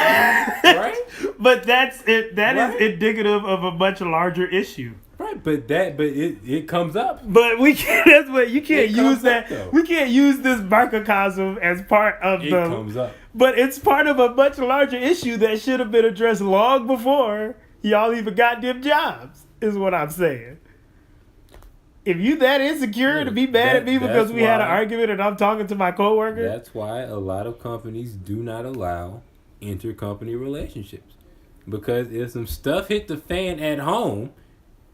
right? But that's it. That Right. is indicative of a much larger issue. Right, but it comes up. But we can't. That's what you can't It use comes that. up, though. We can't use this microcosm as part of It the. comes up. But it's part of a much larger issue that should have been addressed long before y'all even got them jobs. Is what I'm saying. If you that insecure to be mad at me because we had an argument and I'm talking to my coworker, That's why a lot of companies do not allow intercompany relationships, because if some stuff hit the fan at home,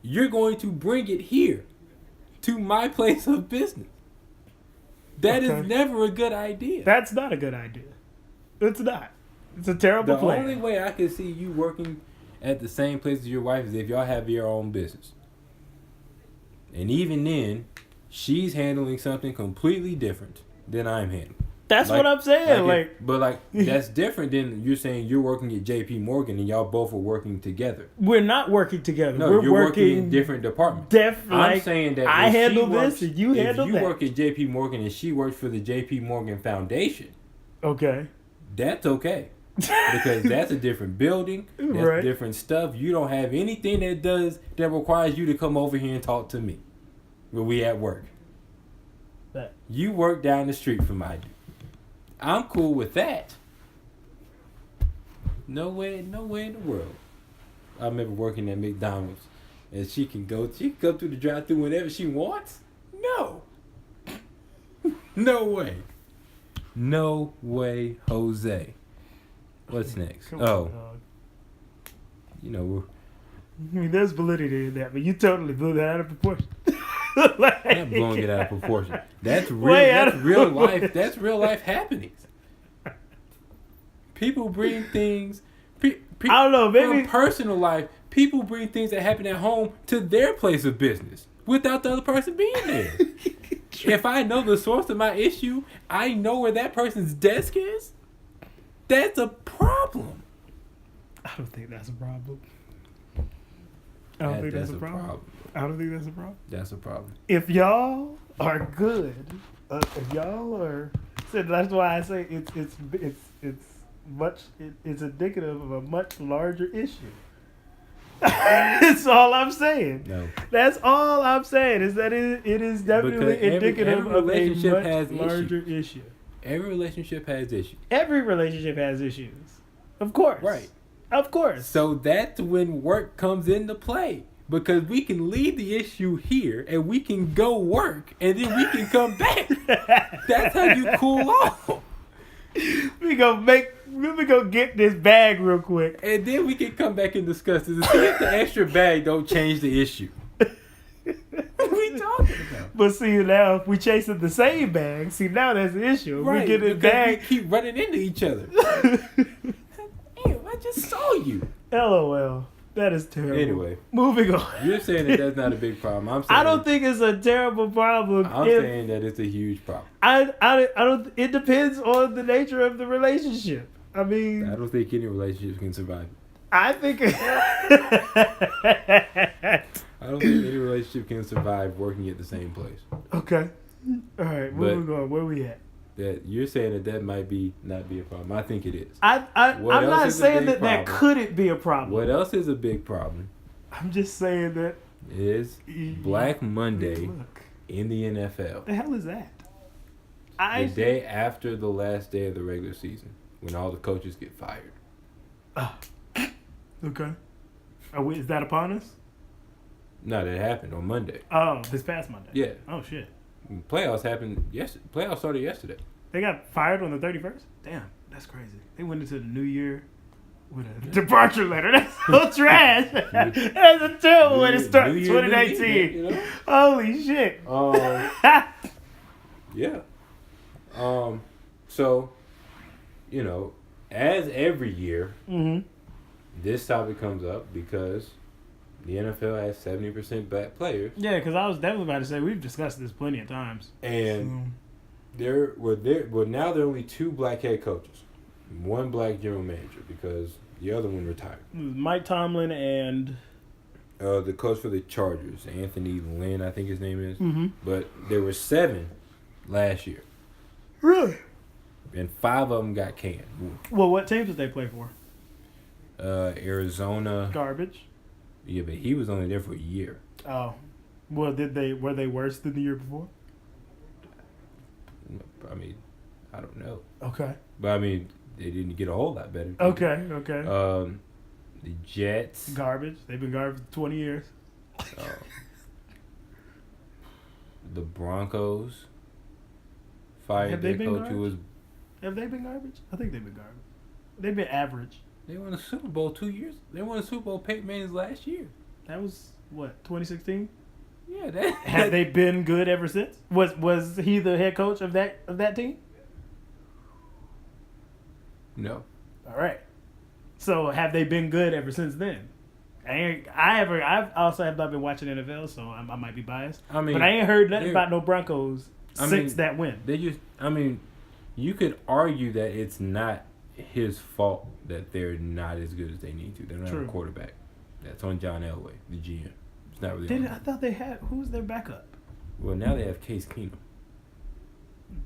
you're going to bring it here to my place of business. That is never a good idea. that's not a good idea. It's not. It's a terrible The plan. only way I can see you working at the same place as your wife is if y'all have your own business. And even then, she's handling something completely different than I'm handling. That's what I'm saying. But that's different than you're saying you're working at J.P. Morgan and y'all both are working together. We're not working together. No, We're you're working in different departments. I'm saying that I if handle she this works, and you handle if that. you work at J.P. Morgan and she works for the J.P. Morgan Foundation, Okay. that's okay. Because that's a different building, that's different stuff. You don't have anything that requires you to come over here and talk to me when we at work. You work down the street from I do. I'm cool with that. No way in the world. I remember working at McDonald's and she can go through the drive-thru whenever she wants. No. No way. No way, Jose. What's next? Come on, dog. You know, I mean, there's validity in that, but you totally blew that out of proportion. I'm not blowing it out of proportion. That's real. That's real life. That's real life happenings. People bring things. I don't know. Maybe from personal life, people bring things that happen at home to their place of business without the other person being there. If I know the source of my issue, I know where that person's desk is. That's a problem. I don't think that's a problem. I don't think that's a problem. I don't think that's a problem. That's a problem. If y'all are good, if y'all are, so that's why I say it's indicative of a much larger issue. That's all I'm saying. No. That's all I'm saying is that it is definitely Because indicative every relationship of a has much larger issue. Every relationship has issues. Every relationship has issues. Of course. Right. Of course. So that's when work comes into play. Because we can leave the issue here and we can go work and then we can come back. That's how you cool off. We go get this bag real quick. And then we can come back and discuss this and see if the extra bag don't change the issue. What are we talking about? But see, now if we chasing the same bag, see, now that's the issue. Right, We get this because bag. we keep running into each other. Damn, I just saw you. LOL. That is terrible. Anyway. Moving on. You're saying that that's not a big problem. I'm saying I don't think it's a terrible problem. I'm saying that it's a huge problem. I don't. It depends on the nature of the relationship. I mean, I don't think any relationship can survive. I think. I don't think any relationship can survive working at the same place. Okay. All right. Moving on. Where we at? That you're saying that might not be a problem. I think it is. I'm not saying that couldn't be a problem. What else is a big problem? I'm just saying that is Black Monday in the NFL. The hell is that? The day after the last day of the regular season, when all the coaches get fired. Okay. Is that upon us? No, that happened on Monday. Oh, this past Monday. Yeah. Oh shit. Playoffs happened yesterday. Playoffs started yesterday. They got fired on the 31st? Damn, that's crazy. They went into the new year with a departure letter. That's so trash. That's a terrible way to start 2019. You know? Holy shit. Yeah. So, you know, as every year, this topic comes up because the NFL has 70% black players. Yeah, because I was definitely about to say we've discussed this plenty of times. And now there are only 2 black head coaches, 1 black general manager because the other one retired. Mike Tomlin and the coach for the Chargers, Anthony Lynn, I think his name is. Mm-hmm. But there were 7 last year. Really? And 5 of them got canned. Well, what teams did they play for? Arizona. Garbage. Yeah, but he was only there for a year. Oh. Well, were they worse than the year before? I mean, I don't know. Okay. But I mean, they didn't get a whole lot better. Okay. The Jets. Garbage. They've been garbage for 20 years. The Broncos. Fired Have they their been coach garbage? who was. Have they been garbage? I think they've been garbage. They've been average. They won a Super Bowl 2 years. They won a Super Bowl Peyton Manning's last year. That was what, 2016? Yeah, that. Have they been good ever since? Was he the head coach of that team? No. All right. So have they been good ever since then? I also have not been watching NFL, so I might be biased. I mean, but I ain't heard nothing about no Broncos since that win. You could argue that it's not his fault that they're not as good as they need to. They don't have a quarterback. That's on John Elway, the GM. It's not really. I thought they had. Who's their backup? Well, now they have Case Keenum.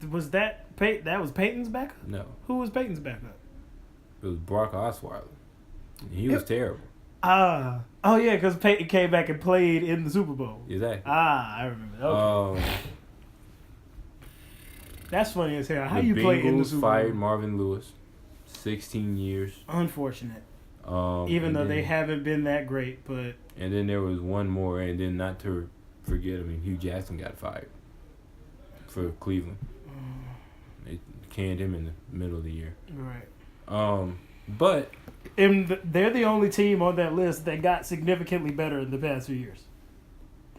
Was that was Peyton's backup? No. Who was Peyton's backup? It was Brock Osweiler. He was terrible. Oh yeah, because Peyton came back and played in the Super Bowl. Exactly. I remember. Okay. That's funny as hell. How you play in the Super Bowl? Fired Marvin Lewis, 16 years. Unfortunate. Even though they haven't been that great, but. And then there was one more, and then not to forget, Hugh Jackson got fired for Cleveland. They canned him in the middle of the year. Right. But they're the only team on that list that got significantly better in the past few years.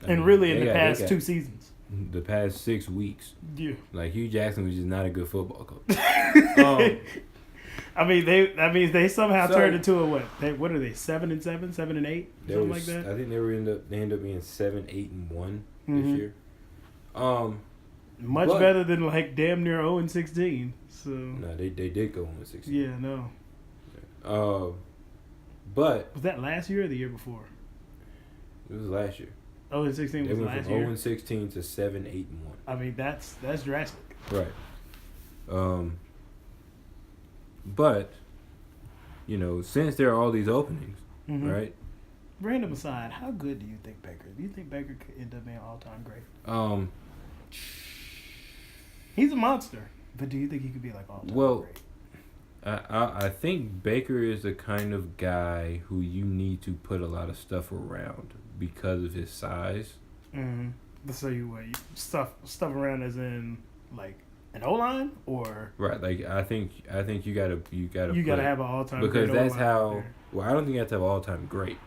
In the past 2 seasons. The past 6 weeks. Yeah. Like, Hugh Jackson was just not a good football coach. They somehow turned into a what? What are they? 7-7, 7-8, something like that. I think they ended up being 7-8-1 this year. Much better than like damn near 0-16. So no, they did go 0-16. Yeah, no. But was that last year or the year before? It was last year. 0-16 was last year. They went from 0-16 to 7-8-1. I mean, that's drastic. Right. But, since there are all these openings, right? Random aside, how good do you think Baker? Do you think Baker could end up being all-time great? He's a monster, but do you think he could be like all-time great? I think Baker is the kind of guy who you need to put a lot of stuff around because of his size. Mm-hmm. So you stuff around as in like an O-line or right? Like I think you gotta have an all-time because great that's O-line how. there. Well, I don't think you have to have all-time great,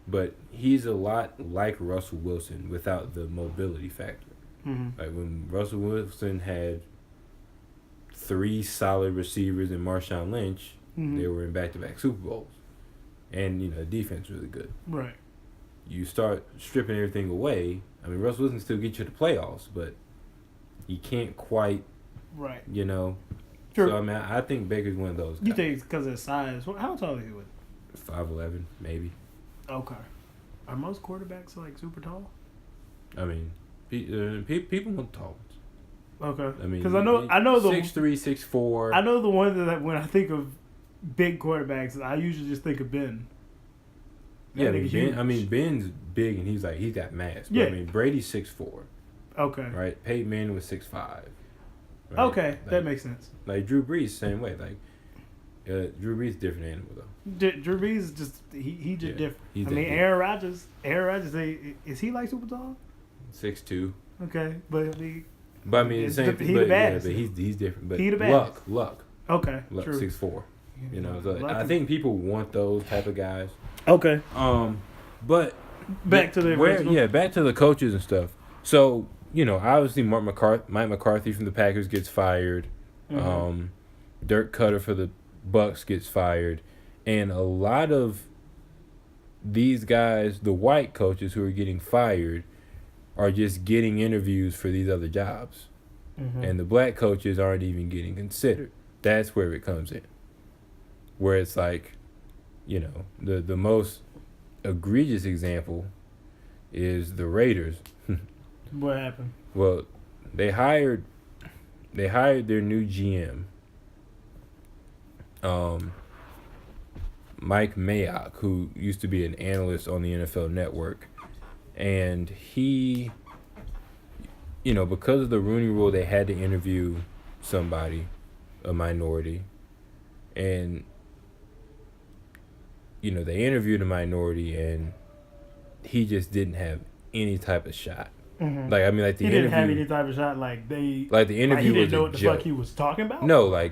but he's a lot like Russell Wilson without the mobility factor. Mm-hmm. Like when Russell Wilson had 3 solid receivers in Marshawn Lynch, they were in back-to-back Super Bowls, and the defense was really good. Right. You start stripping everything away. I mean, Russell Wilson still get you to the playoffs, but you can't quite. Right. True. So I mean, I think Baker's one of those guys. You think it's because of his size? How tall is he? 5'11", maybe. Okay. Are most quarterbacks like super tall? I mean, people want tall ones. Okay. I mean, because I know the 6'3", 6'4". I know the one that when I think of big quarterbacks, I usually just think of Ben. Yeah, Ben's big and he's got mass. But, I mean, Brady's 6'4". Okay. Right. Peyton Manning was 6'5". Right? Okay, that makes sense. Like Drew Brees, same way. Like Drew Brees, is a different animal though. Drew Brees is just he just different. Aaron Rodgers, is he like super tall? 6'2". Okay, but the same. He the best. But he's different. But he the best. Luck. Okay, Luck, true. 6'4". So I think people want those type of guys. Okay. But back to the coaches and stuff. So obviously Mike McCarthy from the Packers gets fired. Mm-hmm. Dirk Cutter for the Bucks gets fired, and a lot of these guys, the white coaches who are getting fired, are just getting interviews for these other jobs, and the black coaches aren't even getting considered. That's where it comes in, where it's like, the most egregious example is the Raiders. What happened? Well, they hired their new GM, Mike Mayock, who used to be an analyst on the NFL Network, and he, because of the Rooney Rule, they had to interview somebody, a minority, and they interviewed a minority, and he just didn't have any type of shot. Mm-hmm. The he interview didn't have any type of shot. Like the interview he was didn't know a what the joke. fuck he was talking about. No,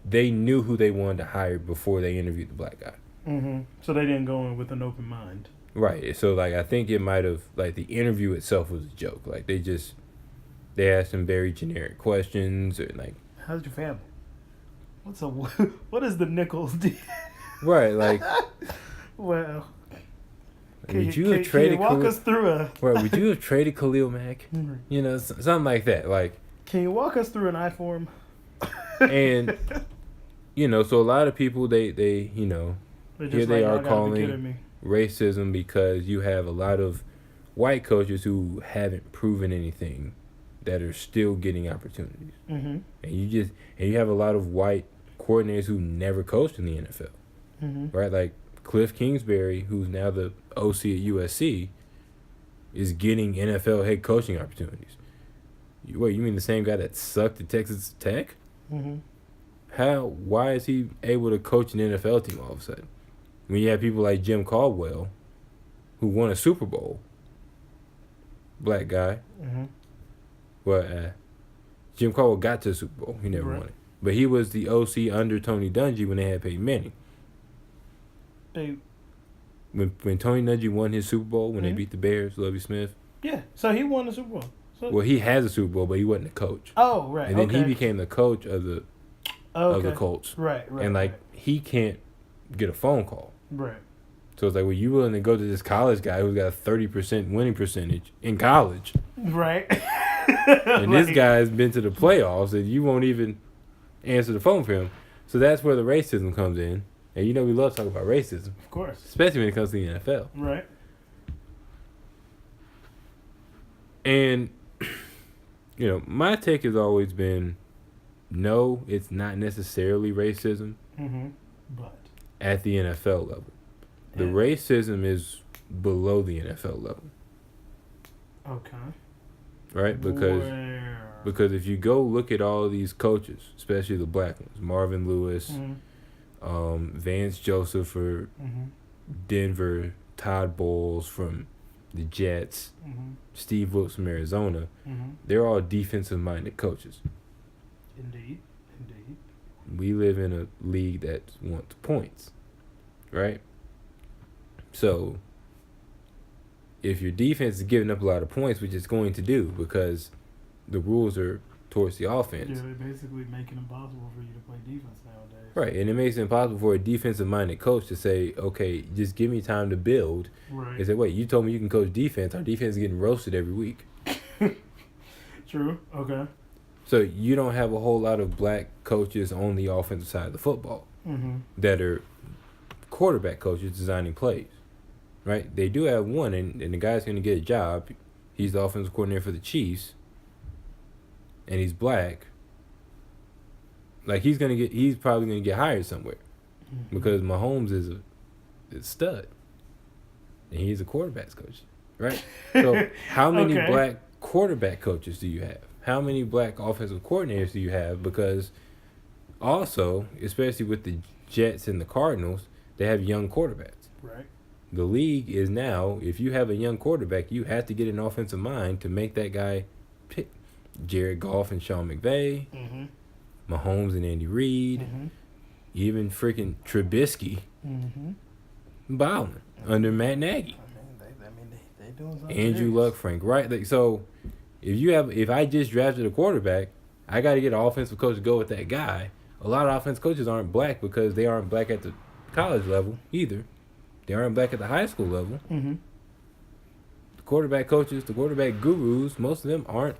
they knew who they wanted to hire before they interviewed the black guy. Mm-hmm. So they didn't go in with an open mind. Right. So I think it might have the interview itself was a joke. They asked some very generic questions or how's your family? What is the Nichols deal? Right. Well. Would you have traded walk us through Right, would you have traded Khalil Mack? Mm-hmm. Something like that. Can you walk us through an I-form? And so a lot of people they here they are calling racism because you have a lot of white coaches who haven't proven anything that are still getting opportunities. Mm-hmm. And you have a lot of white coordinators who never coached in the NFL. Mm-hmm. Right? Cliff Kingsbury, who's now the OC at USC, is getting NFL head coaching opportunities. Wait, you mean the same guy that sucked at Texas Tech? Mm-hmm. Why is he able to coach an NFL team all of a sudden? When you have people like Jim Caldwell, who won a Super Bowl, black guy. Mm-hmm. Well, Jim Caldwell got to the Super Bowl. He never won it. But he was the OC under Tony Dungy when they had Peyton Manning. When Tony Dungy won his Super Bowl, when they beat the Bears, Lovie Smith. Yeah, so he won the Super Bowl. Well, he has a Super Bowl, but he wasn't a coach. Oh, right. And then he became the coach of the Colts. Right. And he can't get a phone call. Right. So it's well, you willing to go to this college guy who's got a 30% winning percentage in college. Right. And this guy's been to the playoffs, and you won't even answer the phone for him. So that's where the racism comes in. And we love talking about racism. Of course. Especially when it comes to the NFL. Right. And, my take has always been, no, it's not necessarily racism. Mm-hmm. But at the NFL level. The racism is below the NFL level. Okay. Right? Because if you go look at all these coaches, especially the black ones, Marvin Lewis, Vance Joseph for Denver, Todd Bowles from the Jets, Steve Wilkes from Arizona, they're all defensive-minded coaches. Indeed. We live in a league that wants points, right? So, if your defense is giving up a lot of points, which it's going to do because the rules are towards the offense. Yeah, they're basically making it impossible for you to play defense nowadays. Right, and it makes it impossible for a defensive-minded coach to say, okay, just give me time to build. Right. And say, wait, you told me you can coach defense. Our defense is getting roasted every week. True, okay. So you don't have a whole lot of black coaches on the offensive side of the football that are quarterback coaches designing plays, right? They do have one, and the guy's going to get a job. He's the offensive coordinator for the Chiefs, and he's black. He's probably going to get hired somewhere because Mahomes is a stud, and he's a quarterbacks coach, right? So how many black quarterback coaches do you have? How many black offensive coordinators do you have? Because also, especially with the Jets and the Cardinals, they have young quarterbacks. Right. The league is now, if you have a young quarterback, you have to get an offensive mind to make that guy pick. Jared Goff and Sean McVay, Mahomes and Andy Reid, even freaking Trubisky, Bowling under Matt Nagy. They doing something. Andrew Luck, Frank Wright. So if I just drafted a quarterback, I got to get an offensive coach to go with that guy. A lot of offensive coaches aren't black because they aren't black at the college level either. They aren't black at the high school level. The quarterback coaches, the quarterback gurus, most of them aren't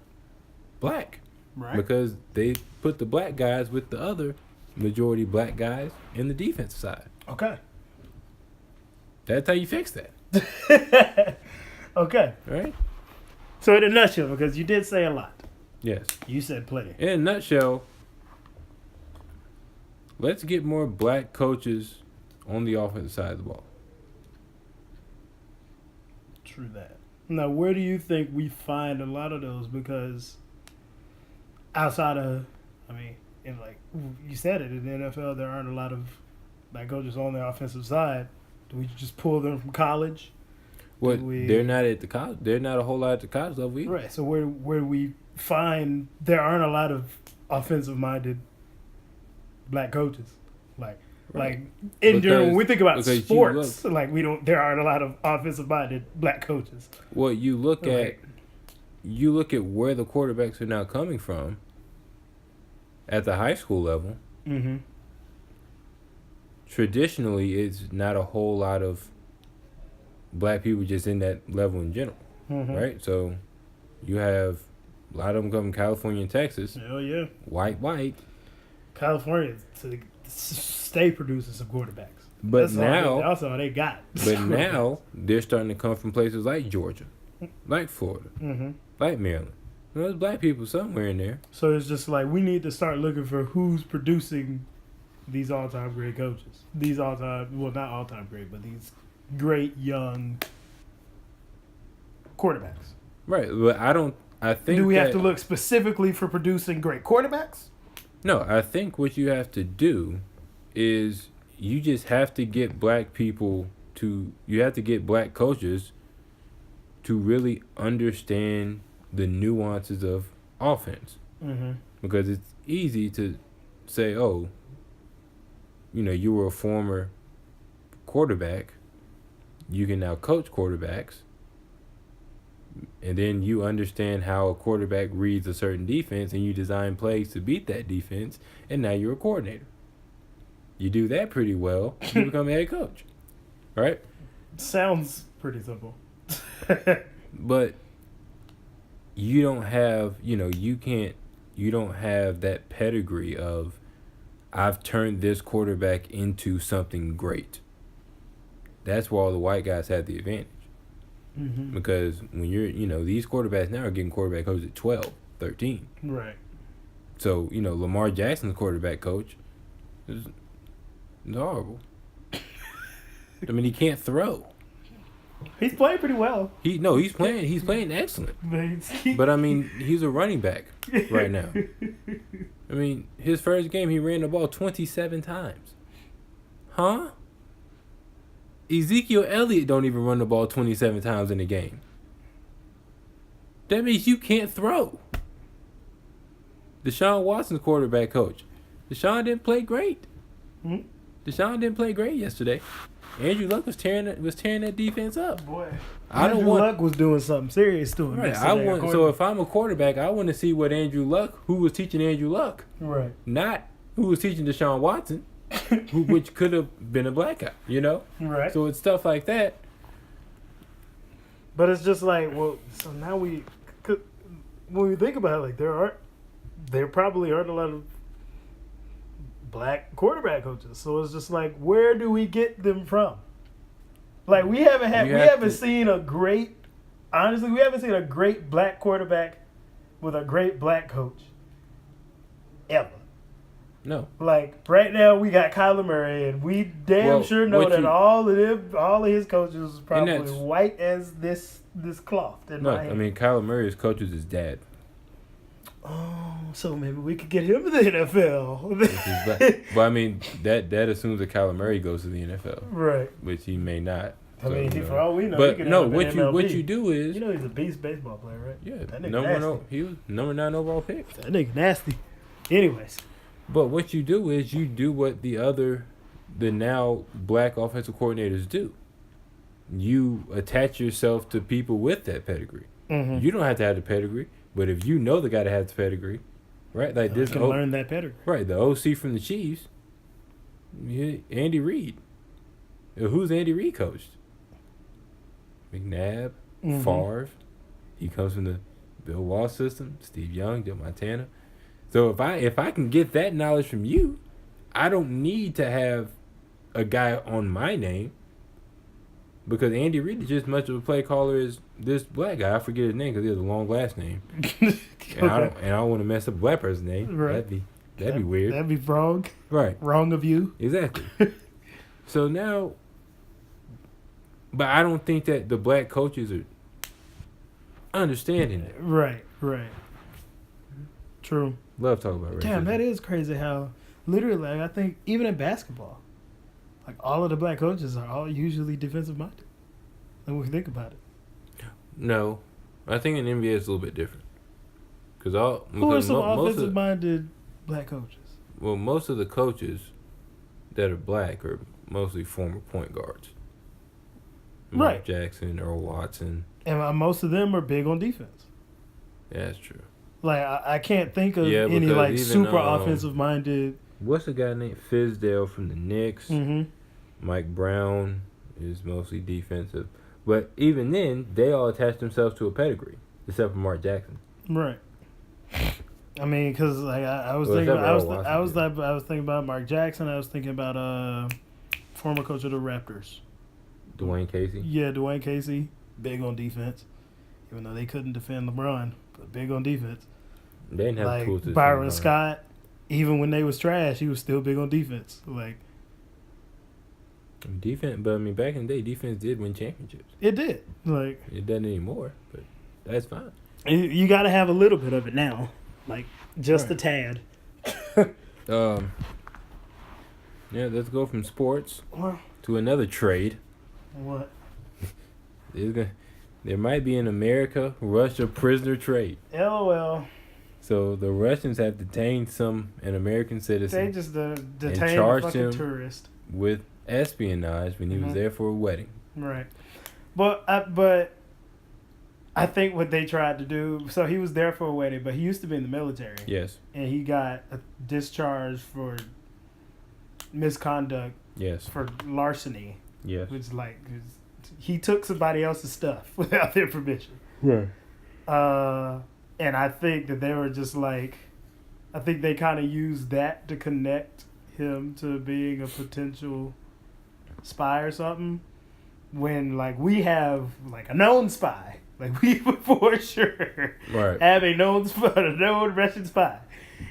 black. Right. Because they put the black guys with the other majority black guys in the defensive side. Okay. That's how you fix that. Okay. Right? So in a nutshell, because you did say a lot. Yes. You said plenty. In a nutshell, let's get more black coaches on the offensive side of the ball. True that. Now, where do you think we find a lot of those? Because outside of, I mean, in like you said it, in the NFL, there aren't a lot of black coaches on the offensive side. Do we just pull them from college? Well, they're not at the college. They're not a whole lot at the college level either. Right. So where do we find there aren't a lot of offensive minded black coaches? Like when we think about sports, like there aren't a lot of offensive minded black coaches. Well, you look at where the quarterbacks are now coming from at the high school level. Mm-hmm. Traditionally, it's not a whole lot of black people just in that level in general, right? So you have a lot of them come from California and Texas. Hell yeah. White. California to stay producing some quarterbacks. But that's all they got. But now they're starting to come from places like Georgia, like Florida, like Maryland. There's black people somewhere in there. So it's just like we need to start looking for who's producing these all-time great coaches. These not all-time great, but these great young quarterbacks. Right, but I think do we have to look specifically for producing great quarterbacks? No, I think what you have to do is you just have to get black people you have to get black coaches to really understand the nuances of offense. Mm-hmm. Because it's easy to say, oh, you were a former quarterback. You can now coach quarterbacks. And then you understand how a quarterback reads a certain defense and you design plays to beat that defense. And now you're a coordinator. You do that pretty well, you become a head coach. Right? Sounds pretty simple. But you don't have, you don't have that pedigree of, I've turned this quarterback into something great. That's why all the white guys have the advantage. Mm-hmm. Because when these quarterbacks now are getting quarterback coaches at 12, 13. Right. So, Lamar Jackson's quarterback coach is horrible. I mean, he can't throw. He's playing pretty well. He's playing excellent. But I mean, he's a running back right now. I mean, his first game he ran the ball 27 times. Huh? Ezekiel Elliott don't even run the ball 27 times in a game. That means you can't throw. Deshaun Watson's quarterback coach. Deshaun didn't play great. Mm-hmm. Deshaun didn't play great yesterday. Andrew Luck was tearing that defense up. Boy, Andrew Luck was doing something serious to him. Right. So if I'm a quarterback, I want to see what Andrew Luck, who was teaching Andrew Luck, right? Not who was teaching Deshaun Watson. Which could have been a black guy, Right. So it's stuff like that. But it's just like, well, so now when we think about it, like there probably aren't a lot of black quarterback coaches. So it's just like, where do we get them from? Like we haven't seen a great black quarterback with a great black coach ever. No. Like right now we got Kyler Murray, and we sure know that all of his coaches are probably white as this cloth. I mean Kyler Murray's coach is his dad. Oh, so maybe we could get him to the NFL. But I mean that assumes that Kyler Murray goes to the NFL, right? Which he may not. I mean, for all we know, but no, what you do is he's a beast baseball player, right? Yeah, he was number 9 overall pick. That nigga nasty. Anyways. But what you do is you do what the now black offensive coordinators do. You attach yourself to people with that pedigree. Mm-hmm. You don't have to have the pedigree, but if you know the guy that has the pedigree, right? Like you can learn that pedigree. Right, the OC from the Chiefs, Andy Reid. Who's Andy Reid coached? McNabb, Favre. He comes from the Bill Walsh system. Steve Young, Joe Montana. So if I can get that knowledge from you, I don't need to have a guy on my name because Andy Reid is just as much of a play caller as this black guy. I forget his name because he has a long last name. And I don't want to mess up a black person's name. Right. That'd be weird. That'd be wrong. Right. Wrong of you. Exactly. So now, but I don't think that the black coaches are understanding it. Right. True. Love talking about racism. Damn, that is crazy how literally, like, I think even in basketball, like all of the black coaches are all usually defensive minded. Like, when we think about it. No, I think in the NBA it's a little bit different. Who are some offensive minded black coaches? Well, most of the coaches that are black are mostly former point guards. Mark Right. Jackson, Earl Watson. And most of them are big on defense. Yeah, that's true. Like, I can't think of any, because like, even, super offensive minded. What's the guy named Fizdale from the Knicks? Mm-hmm. Mike Brown is mostly defensive. But even then, they all attach themselves to a pedigree, except for Mark Jackson. Right. I mean, because like I was thinking about Mark Jackson. I was thinking about former coach of the Raptors, Dwayne Casey. Yeah, Dwayne Casey, big on defense, even though they couldn't defend LeBron, but big on defense. They didn't have like tools to Byron defend Scott, even when they was trash, he was still big on defense. Like defense, but I mean, back in the day, defense did win championships. it did. Like It doesn't anymore, but that's fine. you got to have a little bit of it now, like just Right. a tad. Yeah, let's go from sports Well, to another trade. what? There might be an America-Russia prisoner trade. LOL. So the Russians have detained an American citizen They just detained a charged fucking him. tourist. with espionage when he was Mhm. there for a wedding. Right. But I think what they tried to do, so he was there for a wedding, but he used to be in the military. Yes. And he got a discharge for misconduct, Yes. for larceny, Yes. which like he took somebody else's stuff without their permission. Right. And I think that they were just like, I think they kind of used that to connect him to being a potential spy or something. When like we have like a known spy, like we for sure Right. have a known Russian spy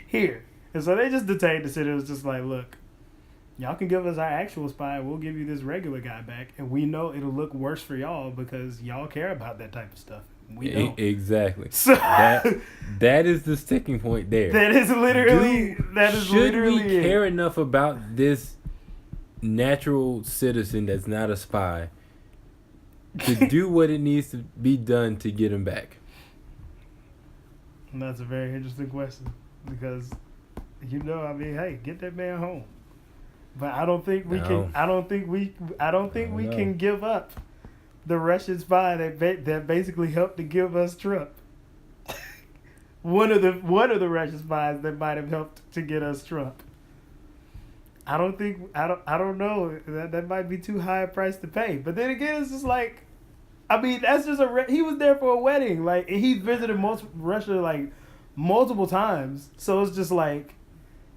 here, and so they just detained the city. It was just like, look, y'all can give us our actual spy, we'll give you this regular guy back, and we know it'll look worse for y'all because y'all care about that type of stuff. We don't. Exactly. So that is the sticking point there. that is literally Should we care enough about this natural citizen that's not a spy to do what it needs to be done to get him back? And that's a very interesting question because, I mean, hey, get that man home. But I don't think we can. I don't think we can give up the Russian spy that basically helped to give us Trump. one of the Russian spies that might have helped to get us Trump. I don't know. That might be too high a price to pay. But then again, it's just like, I mean, that's just he was there for a wedding. Like, he visited Russia like multiple times. So it's just like,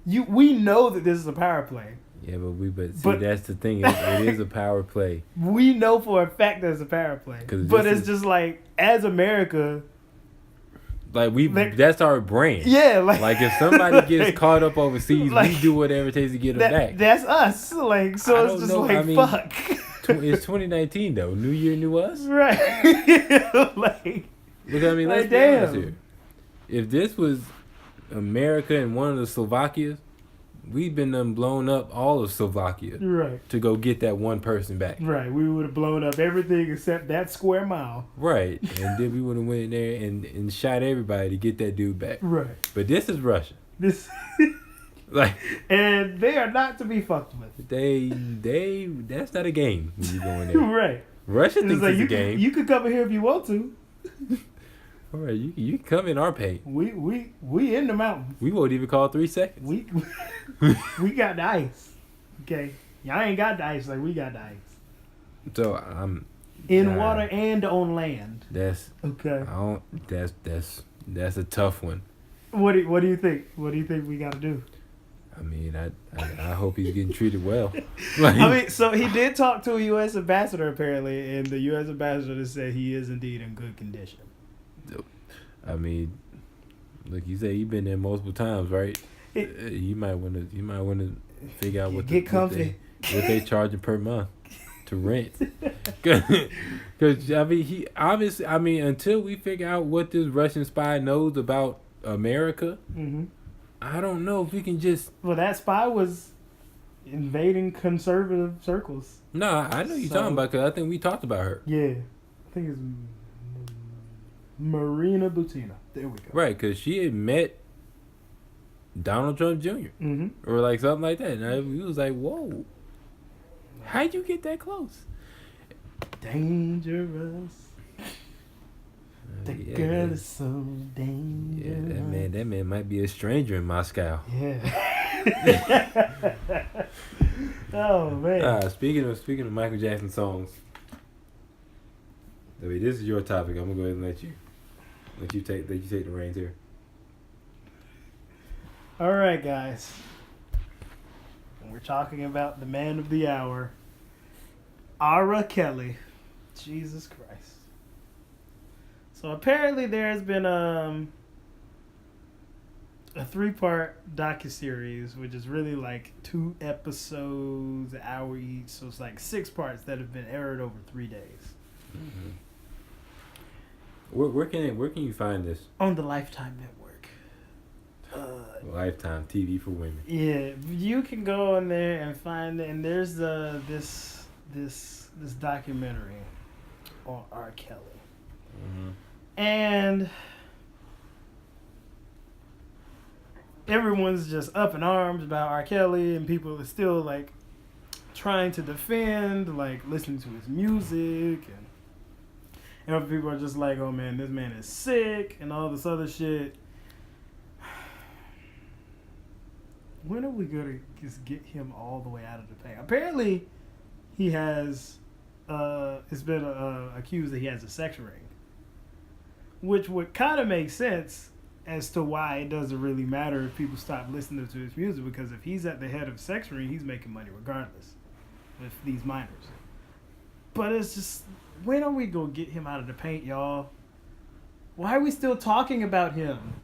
we know that this is a power play. Yeah, but that's the thing. It is a power play. We know for a fact that it's a power play. But it's just like, as America, like that's our brand. Yeah, like if somebody gets caught up overseas, we do whatever it takes to get them back. That's us. Like, so it's just like, I mean, fuck. It's 2019 though. New year, new us. Right. Like, because I mean, let's be honest here. If this was America and one of the Slovakias, we've been blown up all of Slovakia, right, to go get that one person back. Right, we would have blown up everything except that square mile. Right, and then we would have went in there and shot everybody to get that dude back. Right, but this is Russia. Like, and they are not to be fucked with. That's not a game when you go in there. Right, Russia thinks it's a game. You could come in here if you want to. All right, you can come in our pay. We in the mountains. We won't even call 3 seconds. We got the ice. Okay, y'all ain't got the ice like we got the ice. So I'm in water and on land. That's okay. That's a tough one. What do you think? What do you think we got to do? I mean, I hope he's getting treated well. Like, I mean, so he did talk to a U.S. ambassador apparently, and the U.S. ambassador said he is indeed in good condition. I mean, like you say, you've been there multiple times, right? You might want to figure out what they charging per month to rent. Because I mean, until we figure out what this Russian spy knows about America, I don't know if we can just. Well, that spy was invading conservative circles. No, I know you're talking about, because I think we talked about her. Yeah, I think it's Marina Butina. There we go. Right, because she had met Donald Trump Jr. Or like something like that. And we was like, whoa, how'd you get that close? Dangerous. The girl is so dangerous. Yeah, that man might be a stranger in Moscow. Yeah. Oh man. Speaking of Michael Jackson songs, I mean, this is your topic. I'm gonna go ahead and let you take the reins here. All right, guys. We're talking about the man of the hour, R.Kelly. Jesus Christ. So apparently there has been a 3-part docuseries, which is really like 2 episodes, an hour each. So it's like 6 parts that have been aired over 3 days. Where can you find this? On the Lifetime Network. Lifetime TV for women. Yeah, you can go in there and find it, and there's this documentary on R.Kelly. And everyone's just up in arms about R.Kelly, and people are still like trying to defend, like listening to his music, and other people are just like, oh man, this man is sick and all this other shit. When are we gonna just get him all the way out of the paint? Apparently he has it's been accused that he has a sex ring, which would kind of make sense as to why it doesn't really matter if people stop listening to his music, because if he's at the head of a sex ring, he's making money regardless with these minors. But it's just, when are we gonna get him out of the paint, y'all? Why are we still talking about him?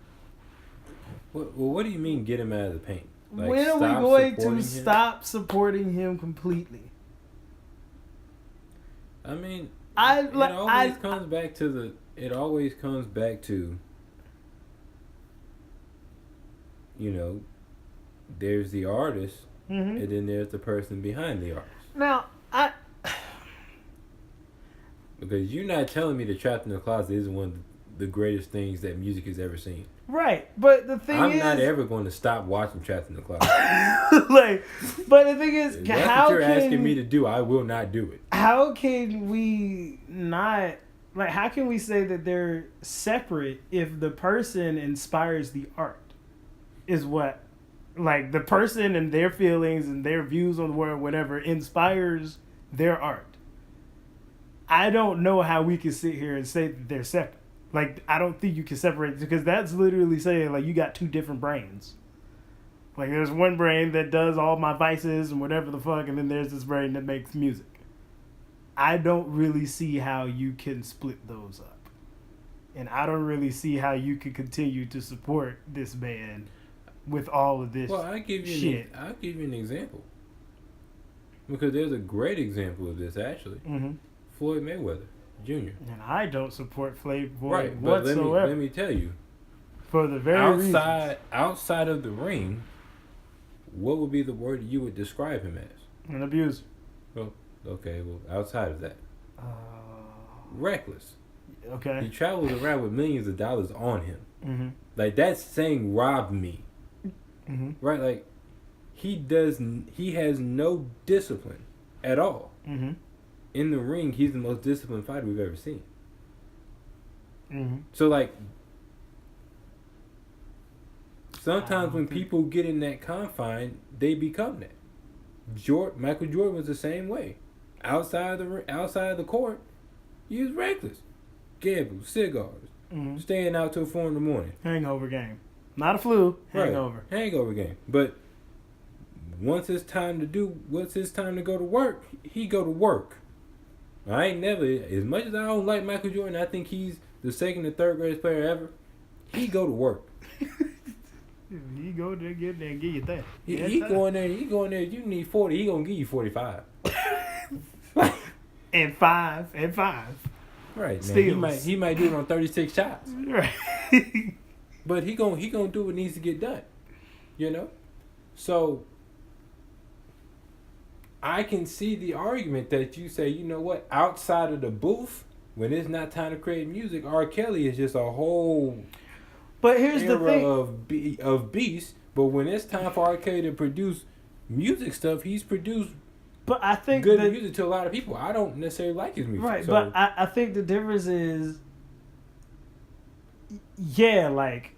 Well, what do you mean get him out of the paint? Like, when are we going to stop supporting him completely? I mean, it always comes back to, you know, there's the artist, and then there's the person behind the artist. Now, because you're not telling me that Trapped in the Closet is one of the greatest things that music has ever seen. Right, but the thing I'm not ever going to stop watching Trapped in the Closet. But the thing is, that's what you're asking me to do. I will not do it. How can we not, how can we say that they're separate if the person inspires the art? Is what, the person and their feelings and their views on the world, whatever, inspires their art. I don't know how we can sit here and say that they're separate. I don't think you can separate, because that's literally saying, you got 2 different brains. There's one brain that does all my vices and whatever the fuck, and then there's this brain that makes music. I don't really see how you can split those up. And I don't really see how you can continue to support this man with all of this shit. I'll give you an example. Because there's a great example of this, actually. Floyd Mayweather Jr. And I don't support Floyd right, but whatsoever. Let me tell you. For the very outside of the ring, what would be the word you would describe him as? An abuser. Well, okay. Well, outside of that, reckless. Okay. He travels around with millions of dollars on him. That's saying rob me. Right? He has no discipline at all. In the ring, he's the most disciplined fighter we've ever seen. So, sometimes when people get in that confine, they become that. Michael Jordan was the same way. Outside of the court, he was reckless. Gamble, cigars, staying out till 4 a.m. Hangover game. Not a flu. Hangover. Right. Hangover game. But once it's time to go to work, he go to work. I ain't never, as much as I don't like Michael Jordan, I think he's the second or third greatest player ever. He go to work. He go there, get there, and give you that. He go in there. You need 40. He gonna give you 45. and five. Right. Man. He might do it on 36 shots. Right. But he gonna do what needs to get done. You know. So I can see the argument that you say, you know what, outside of the booth, when it's not time to create music, R. Kelly is just a whole. But here's the thing of beast. But when it's time for R. Kelly to produce music stuff, he's produced. But I think good music to a lot of people. I don't necessarily like his music. Right, so. but I think the difference is, yeah, like,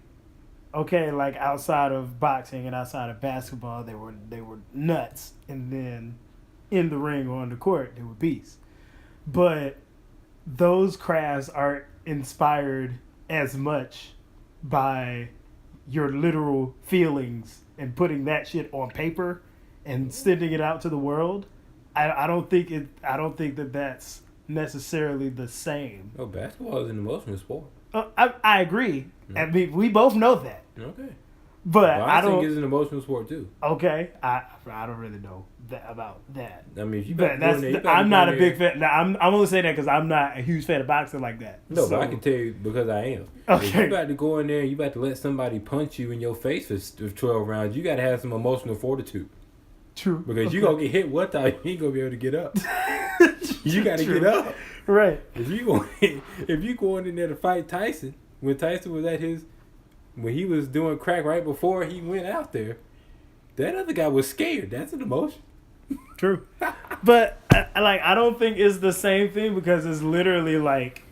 okay, like outside of boxing and outside of basketball, they were nuts, and then in the ring or on the court, they were beasts. But those crafts aren't inspired as much by your literal feelings and putting that shit on paper and sending it out to the world. I don't think that that's necessarily the same. Oh, basketball is an emotional sport. I agree. Mm-hmm. I mean, we both know that. Okay. But boxing is an emotional sport too. Okay, I don't really know about that. I mean, if you I'm not a big fan. Now, I'm only saying that because I'm not a huge fan of boxing like that. No, but I can tell you because I am. Okay. If you about to go in there and you about to let somebody punch you in your face for 12 rounds, you got to have some emotional fortitude. True. Because you're going to get hit one time, you ain't going to be able to get up. You got to get up. Right. If you going in there to fight Tyson, when Tyson was when he was doing crack right before he went out there, that other guy was scared. That's an emotion. True. But I don't think it's the same thing because it's literally like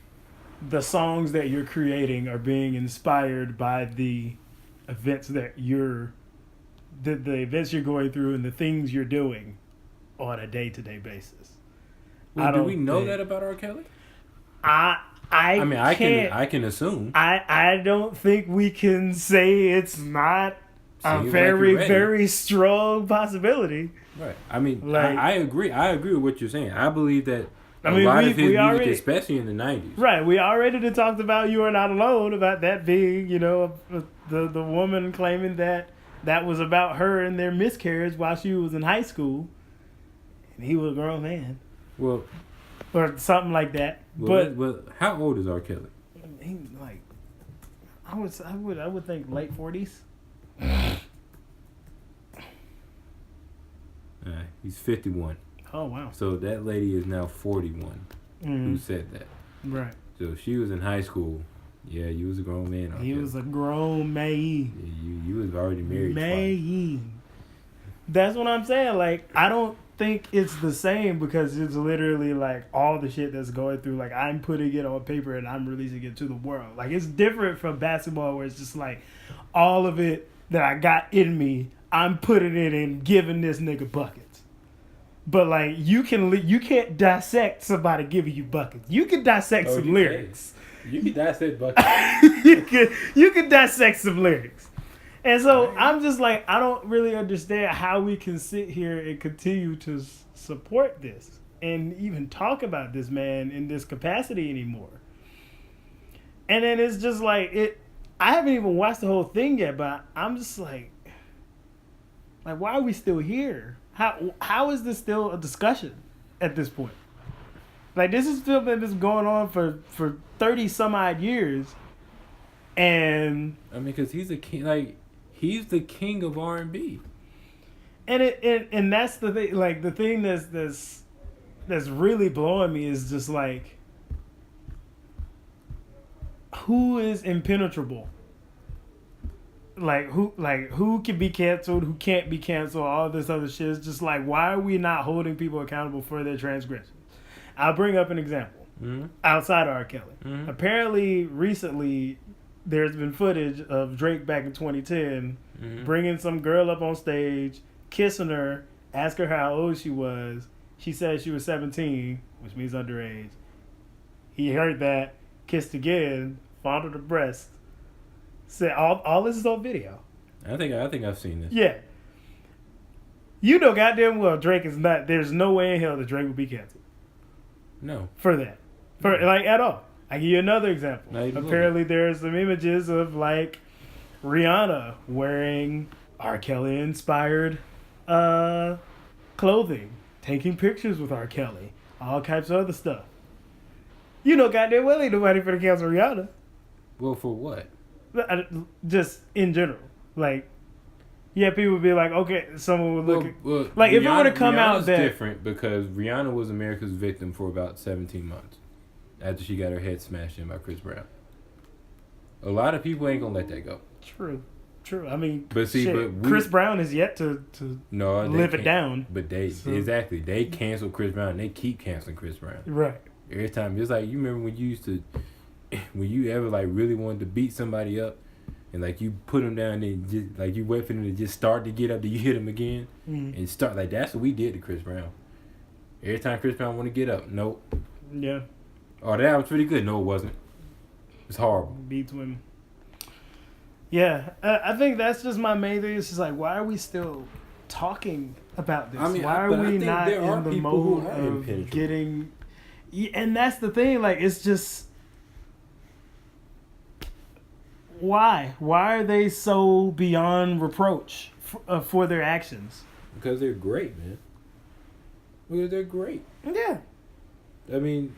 the songs that you're creating are being inspired by the events that the events you're going through and the things you're doing on a day-to-day basis. Well, do we know that about R. Kelly? I mean, I can assume. I don't think we can say it's not a very, very strong possibility. Right. I mean, I agree. I agree with what you're saying. I believe that a lot of his music, especially in the 90s. Right. We already talked about You Are Not Alone, about that being, the woman claiming that was about her and their miscarriage while she was in high school. And he was a grown man. Well... Or something like that. But how old is R. Kelly? He I would think late 40s. He's 51. Oh wow! So that lady is now 41. Mm-hmm. Who said that? Right. So if she was in high school. Yeah, you was a grown man. He was a grown man. Yeah, you was already married. Man. That's what I'm saying. Like, I don't think it's the same because it's literally like all the shit that's going through. Like, I'm putting it on paper and I'm releasing it to the world. Like, it's different from basketball where it's just like all of it that I got in me, I'm putting it in, giving this nigga buckets. But like, you can't dissect somebody giving you buckets. You can dissect some lyrics. You can dissect buckets. you can dissect some lyrics. And so I'm just like, I don't really understand how we can sit here and continue to support this and even talk about this man in this capacity anymore. And then it's just like, I haven't even watched the whole thing yet, but I'm just like, why are we still here? How is this still a discussion at this point? Like, this is still been going on for 30 some odd years. And I mean, because he's a king, like, he's the king of R&B. And that's the thing. Like, the thing that's really blowing me is just like, who is impenetrable? Who can be canceled? Who can't be canceled? All this other shit. It's just like, why are we not holding people accountable for their transgressions? I'll bring up an example. Mm-hmm. Outside of R.Kelly. Mm-hmm. Apparently, recently, there's been footage of Drake back in 2010 bringing some girl up on stage, kissing her, ask her how old she was. She said she was 17, which means underage. He heard that, kissed again, fondled her breast. Said all this is on video. I think I've seen this. Yeah. You know goddamn well Drake is not. There's no way in hell that Drake would be canceled No. for that. For like at all. I give you another example. Not even Apparently there's some images of like Rihanna wearing R.Kelly inspired clothing, taking pictures with R.Kelly, all types of other stuff. You know goddamn well ain't nobody for the cancel Rihanna. Well, for what? Just in general. Like, yeah, people would be like, okay, someone would look Well, like, if it were to come out Rihanna's that... different because Rihanna was America's victim for about 17 months after she got her head smashed in by Chris Brown. A lot of people ain't gonna let that go. True. I mean, but see, shit, Chris Brown is yet to live it down. But they cancel Chris Brown. They keep canceling Chris Brown. Right. Every time, it's like, you remember when when you ever like really wanted to beat somebody up, and like you put them down and just like you wait for them to just start to get up, then you hit them again and start like that's what we did to Chris Brown. Every time Chris Brown want to get up, nope. Yeah. Oh, that was pretty good. No, it wasn't. It's horrible. Beats women. Yeah, I think that's just my main thing. It's just like, why are we still talking about this? I mean, why are we not in the mode of getting... And that's the thing. Like, it's just... Why? Why are they so beyond reproach for their actions? Because they're great, man. Because they're great. Yeah. I mean...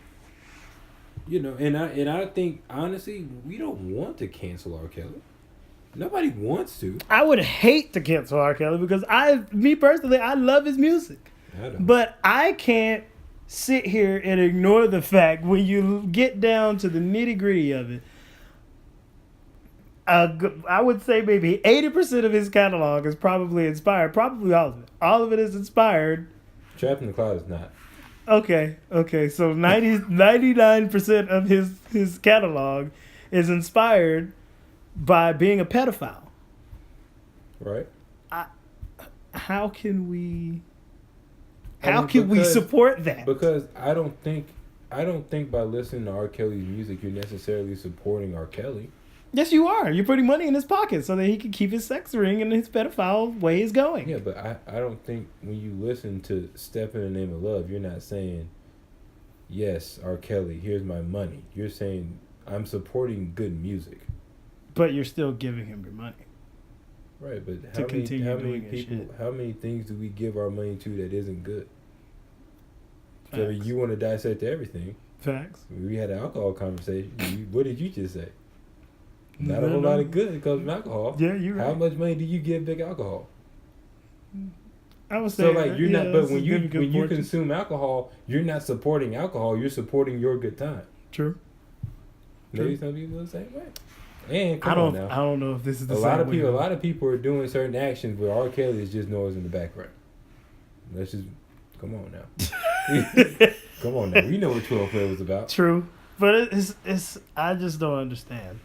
You know, and I think, honestly, we don't want to cancel R.Kelly. Nobody wants to. I would hate to cancel R.Kelly because me personally, I love his music. But I can't sit here and ignore the fact when you get down to the nitty gritty of it. I would say maybe 80% of his catalog is probably inspired. Probably all of it. All of it is inspired. Trapped in the Closet is not. Okay. So 99% of his catalog is inspired by being a pedophile. Right. How can we support that? Because I don't think by listening to R. Kelly's music you're necessarily supporting R. Kelly. Yes, you are. You're putting money in his pocket so that he can keep his sex ring and his pedophile ways going. Yeah, but I don't think when you listen to Step in the Name of Love, you're not saying, yes, R. Kelly, here's my money. You're saying, I'm supporting good music. But you're still giving him your money. Right, but how many things do we give our money to that isn't good? Facts. So you want to dissect everything. Facts. We had an alcohol conversation. What did you just say? Not a whole lot of good that comes from alcohol. Yeah, you're right. How much money do you give big alcohol? I would say so like you're not. But when you consume alcohol, you're not supporting alcohol. You're supporting your good time. True. Maybe some people the same way. And I don't know if this is the same way. A lot of people are doing certain actions where R. Kelly is just noise in the background. Let's just come on now. Come on now. We know what 12 Play was about. True, but it's I just don't understand.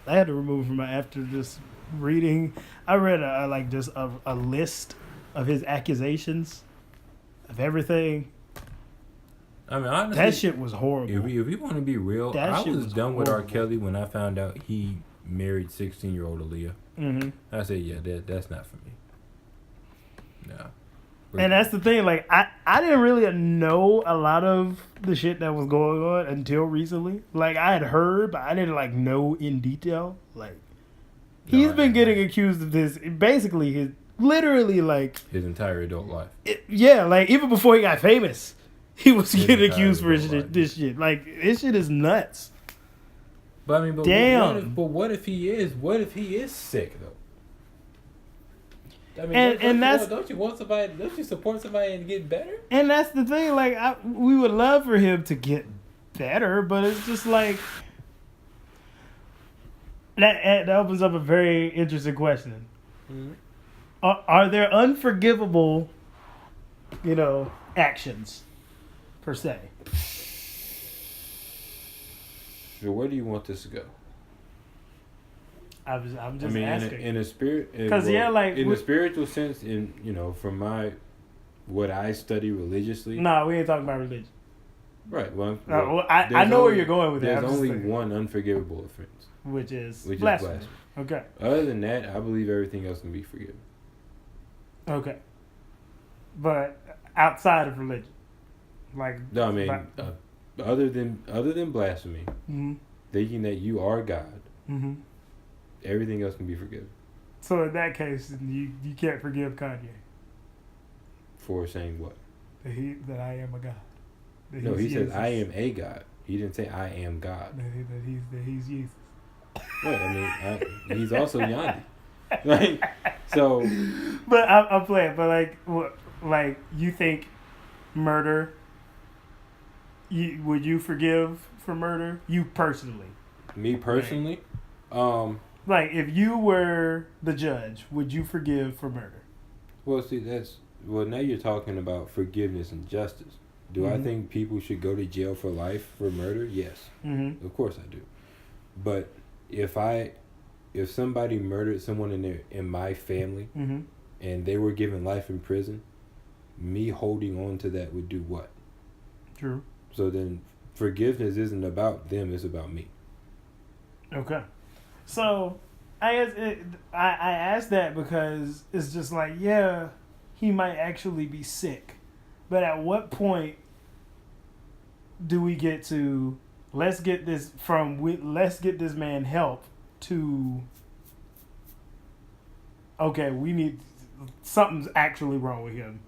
I had to remove him after just reading. I read a list of his accusations of everything. I mean, honestly, that shit was horrible. If we want to be real, I was done with R. Kelly when I found out he married 16-year-old Aaliyah. Mm-hmm. I said, yeah, that's not for me. No. And that's the thing. Like, I didn't really know a lot of the shit that was going on until recently. Like, I had heard, but I didn't know in detail. Like, he's been getting accused of this basically his entire adult life. Even before he got famous, he was getting accused for this shit. Like, this shit is nuts. But I mean, damn. What if he is sick though? I mean, don't you want somebody? Don't you support somebody and get better? And that's the thing. Like, we would love for him to get better, but it's just like that opens up a very interesting question. Mm-hmm. Are there unforgivable, actions per se? So where do you want this to go? I'm just asking. In a spirit, in the spiritual sense, from what I study religiously. No, we ain't talking about religion. Right. Well, I know where you're going with that. There's only one unforgivable offense, which is blasphemy. Okay. Other than that, I believe everything else can be forgiven. Okay. but outside of religion, like No, I mean, other than blasphemy, mm-hmm. thinking that you are God, Mm-hmm. everything else can be forgiven. So in that case, you can't forgive Kanye For saying what? that I am a God. No, he said I am a God. He didn't say I am God. That he's Jesus. Right. I mean, he's also Yanni. Right. So. But I'm playing. But like you think murder? Would you forgive for murder? You personally? Me personally, like if you were the judge, would you forgive for murder? Well, see, now you're talking about forgiveness and justice. Do I think people should go to jail for life for murder? Yes. Mm-hmm. Of course I do. But if somebody murdered someone in my family and they were given life in prison, me holding on to that would do what? True. So then forgiveness isn't about them, it's about me. Okay. So I asked that because it's just like, yeah, he might actually be sick. But at what point do we get to let's get this man help to okay, we need something's actually wrong with him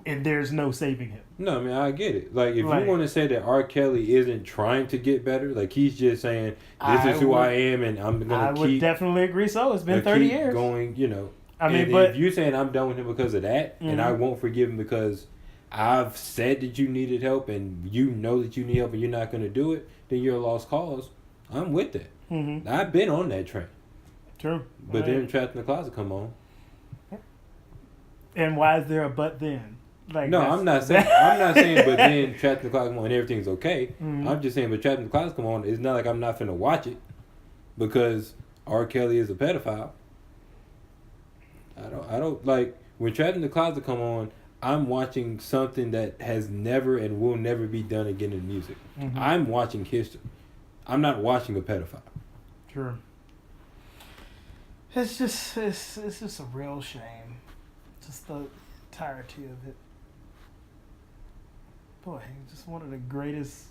and there's no saving him. No, I mean, I get it. Like, if you want to say that R.Kelly isn't trying to get better, like, he's just saying, this is who I am, and I'm going to keep... I would definitely agree so. It's been 30 years. Going, I mean, but if you're saying I'm done with him because of that, and I won't forgive him because I've said that you needed help, and you know that you need help, and you're not going to do it, then you're a lost cause. I'm with that. Mm-hmm. I've been on that train. True. But then Trapped in the Closet come on. And why is there a but then? Like no, I'm not saying but then Trapped in the Closet come on and everything's okay. Mm-hmm. I'm just saying but Trapped in the Closet come on, it's not like I'm not finna watch it because R. Kelly is a pedophile. I don't like when Trapped in the Closet come on, I'm watching something that has never and will never be done again in music. Mm-hmm. I'm watching history. I'm not watching a pedophile. True. It's just a real shame. Just the entirety of it. Boy, just one of the greatest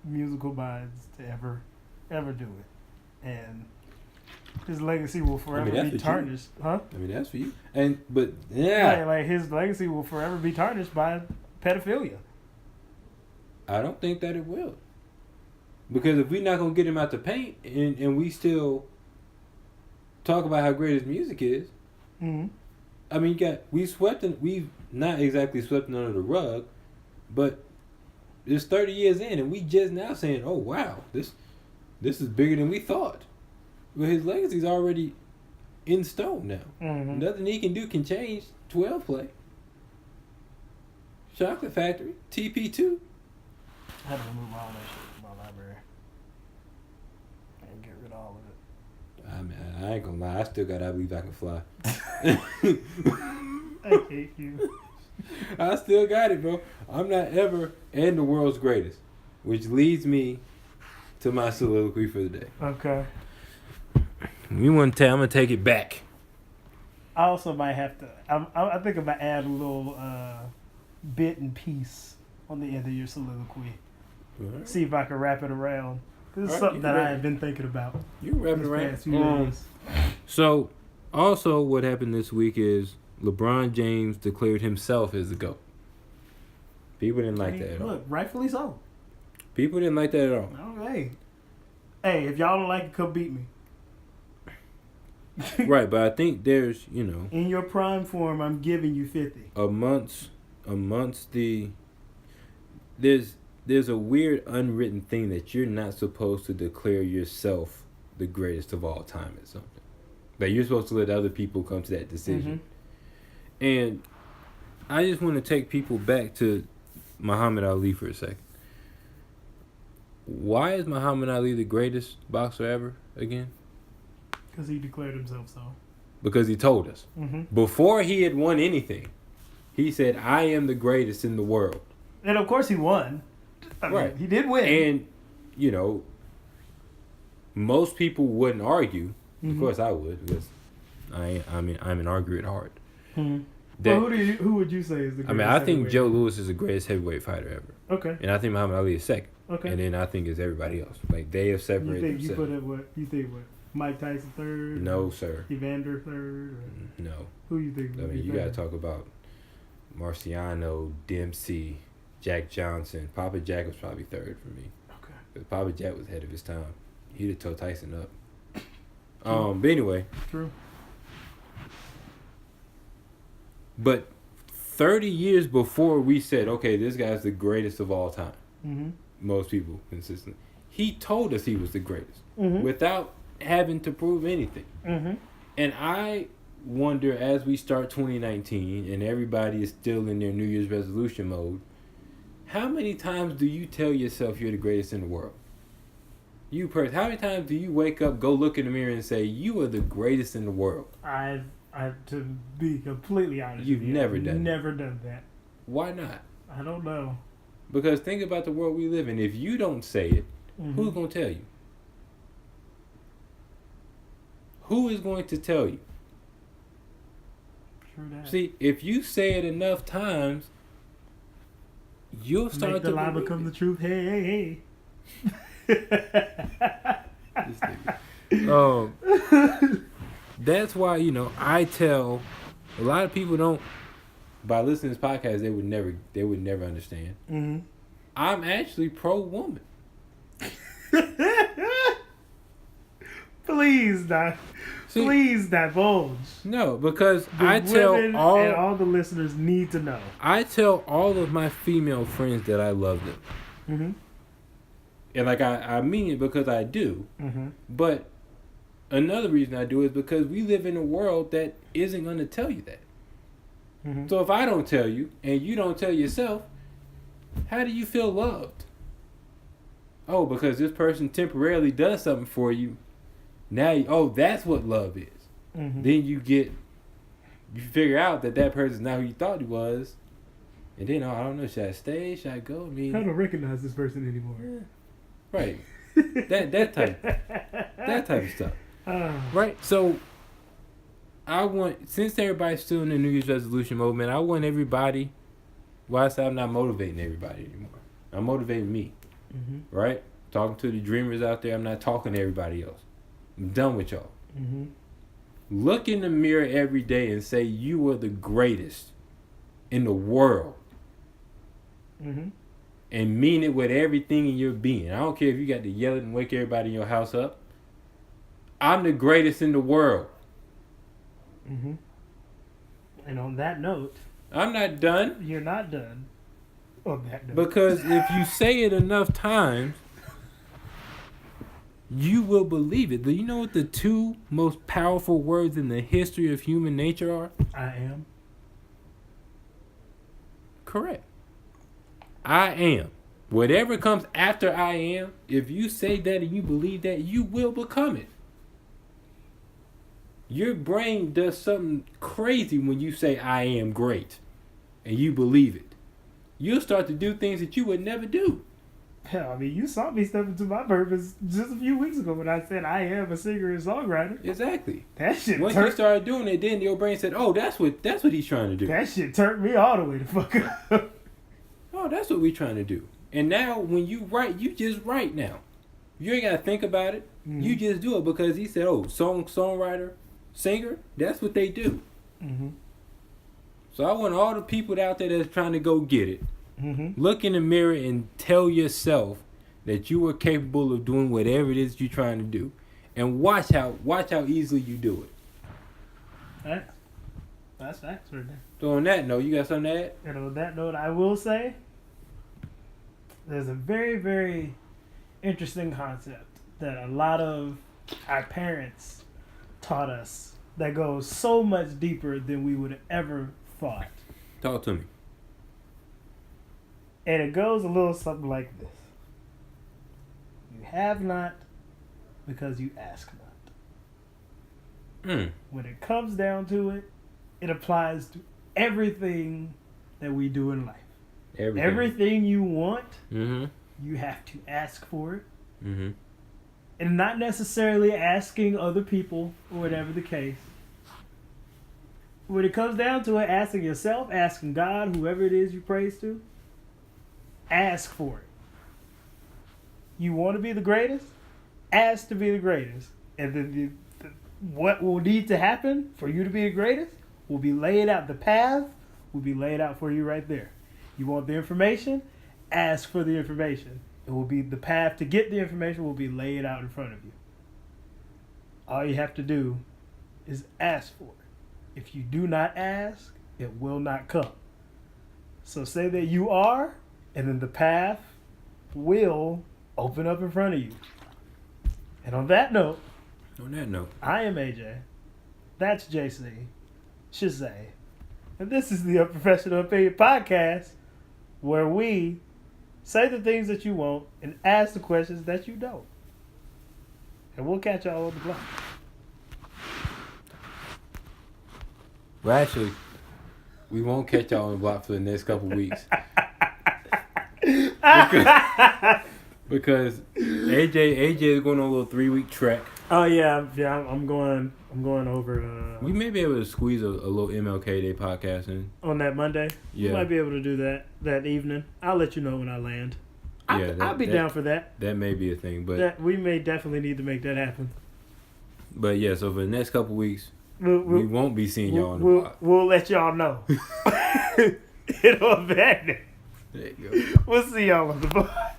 musical minds to ever do it, and his legacy will forever be tarnished. Huh? I mean, that's for you. But yeah, like his legacy will forever be tarnished by pedophilia. I don't think that it will, because if we're not gonna get him out the paint, and we still talk about how great his music is. Mm-hmm. I mean, we've not exactly swept it under the rug, but it's 30 years in, and we just now saying, "Oh wow, this is bigger than we thought." But his legacy's already in stone now. Mm-hmm. Nothing he can do can change 12 play. Chocolate Factory, TP2. I had to remove all that shit from my library and get rid of all of it. I mean, I ain't gonna lie. I still got I Believe I Can Fly. I hate you. I still got it, bro. I'm not ever and the world's greatest, which leads me to my soliloquy for the day. Okay. I'm gonna take it back. I also might have to. I think I'm gonna add a little bit and piece on the end of your soliloquy. Right. See if I can wrap it around. This is something that I have been thinking about. You wrap it around. So, also, what happened this week is LeBron James declared himself as the GOAT. People didn't like that at all. Look, rightfully so. People didn't like that at all. No, hey, if y'all don't like it, come beat me. Right, but I think there's, in your prime form, I'm giving you 50. Amongst there's a weird unwritten thing that you're not supposed to declare yourself the greatest of all time at something. Like, you're supposed to let other people come to that decision. Mm-hmm. And I just want to take people back to Muhammad Ali for a second. Why is Muhammad Ali the greatest boxer ever again? Because he declared himself so. Because he told us. Mm-hmm. Before he had won anything, he said, I am the greatest in the world. And of course he won. Right. He did win. And, most people wouldn't argue. Mm-hmm. Of course I would, because I'm an arguer at heart. Mm-hmm. Well, who would you say is the greatest? I mean, I think heavyweight? Joe Louis is the greatest heavyweight fighter ever. Okay. And I think Muhammad Ali is second. Okay. And then I think it's everybody else. Like, they have separated You themselves. put it what? You think what? Mike Tyson third? No, sir. Evander third? Or No. who you think? I mean, you got to talk about Marciano, Dempsey, Jack Johnson. Papa Jack was probably third for me. Okay. Because Papa Jack was ahead of his time. He'd have tore Tyson up. But anyway. True. But 30 years before we said, okay, this guy's the greatest of all time. Mm-hmm. Most people consistently. He told us he was the greatest. Mm-hmm. Without having to prove anything. Mm-hmm. And I wonder, as we start 2019 and everybody is still in their New Year's resolution mode, how many times do you tell yourself you're the greatest in the world? You person, how many times do you wake up, go look in the mirror and say, you are the greatest in the world? I to be completely honest You've with you, never I've done never done that. Why not? I don't know. Because think about the world we live in. If you don't say it, who's going to tell you? Who is going to tell you? True that. See, if you say it enough times, you'll start Make the to lie believe become it. the truth. Hey. This nigga. That's why, I tell a lot of people don't, by listening to this podcast, they would never understand. Mm-hmm. I'm actually pro-woman. Please divulge. No, because The I tell women and all the listeners need to know. I tell all of my female friends that I love them. Mm-hmm. And I mean it because I do. Mm-hmm. But another reason I do is because we live in a world that isn't going to tell you that. Mm-hmm. So if I don't tell you and you don't tell yourself, how do you feel loved? Oh, because this person temporarily does something for you. Now, that's what love is. Mm-hmm. Then you figure out that person's not who you thought he was. And then, I don't know, should I stay? Should I go? I mean, I don't recognize this person anymore. Right. that type of stuff. Right? So, since everybody's still in the New Year's resolution mode, man, I want everybody, I say I'm not motivating everybody anymore. I'm motivating me. Mm-hmm. Right? Talking to the dreamers out there, I'm not talking to everybody else. I'm done with y'all. Mm-hmm. Look in the mirror every day and say you are the greatest in the world. Mm-hmm. And mean it with everything in your being. I don't care if you got to yell it and wake everybody in your house up. I'm the greatest in the world. Mm-hmm. And on that note, I'm not done. you're not done. On that note. Because if you say it enough times, you will believe it. Do you know what the two most powerful words in the history of human nature are? I am. Correct. I am. Whatever comes after I am, if you say that and you believe that, you will become it. Your brain does something crazy when you say I am great and you believe it. You'll start to do things that you would never do. Hell, I mean, you saw me step into my purpose just a few weeks ago when I said I am a singer and songwriter. Exactly. That shit Once you started doing it, then your brain said, "Oh, that's what he's trying to do." That shit turned me all the way the fuck up. Oh, that's what we're trying to do. And now, when you write, you just write now. You ain't got to think about it. Mm-hmm. You just do it because he said, "Oh, songwriter, singer, that's what they do." Mm-hmm. So I want all the people out there that's trying to go get it, Mm-hmm. look in the mirror and tell yourself that you are capable of doing whatever it is you're trying to do, and watch how easily you do it. That's facts right there. So on that note, you got something to add? And on that note, I will say there's a very, very interesting concept that a lot of our parents taught us that goes so much deeper than we would have ever thought. Talk to me. And it goes a little something like this. You have not because you ask not. When it comes down to it, it applies to everything that we do in life. Everything you want, you have to ask for it. And not necessarily asking other people or whatever the case. when it comes down to it, asking yourself, asking God, whoever it is you praise to, ask for it. You want to be the greatest? Ask to be the greatest. And then what will need to happen for you to be the greatest will be laid out. The path will be laid out for you right there. You want the information? Ask for the information. It will be the path to get the information will be laid out in front of you. All you have to do is ask for it. If you do not ask, it will not come. So say that you are, and then the path will open up in front of you. And on that note, I am AJ. That's JC. Shazay. And this is the Unprofessional Opinion podcast, where we say the things that you want and ask the questions that you don't. And we'll catch y'all on the block. Well, actually, we won't catch y'all on the block for the next couple weeks. Because AJ is going on a little 3-week trek. Oh yeah, I'm going over. We may be able to squeeze a little MLK Day podcast in on that Monday. Yeah, we might be able to do that evening. I'll let you know when I land. Yeah, I'll be down for that. That may be a thing, but we may definitely need to make that happen. But yeah, so for the next couple weeks, we won't be seeing y'all on the block. We'll let y'all know. It'll be back. There you go. We'll see y'all on the block.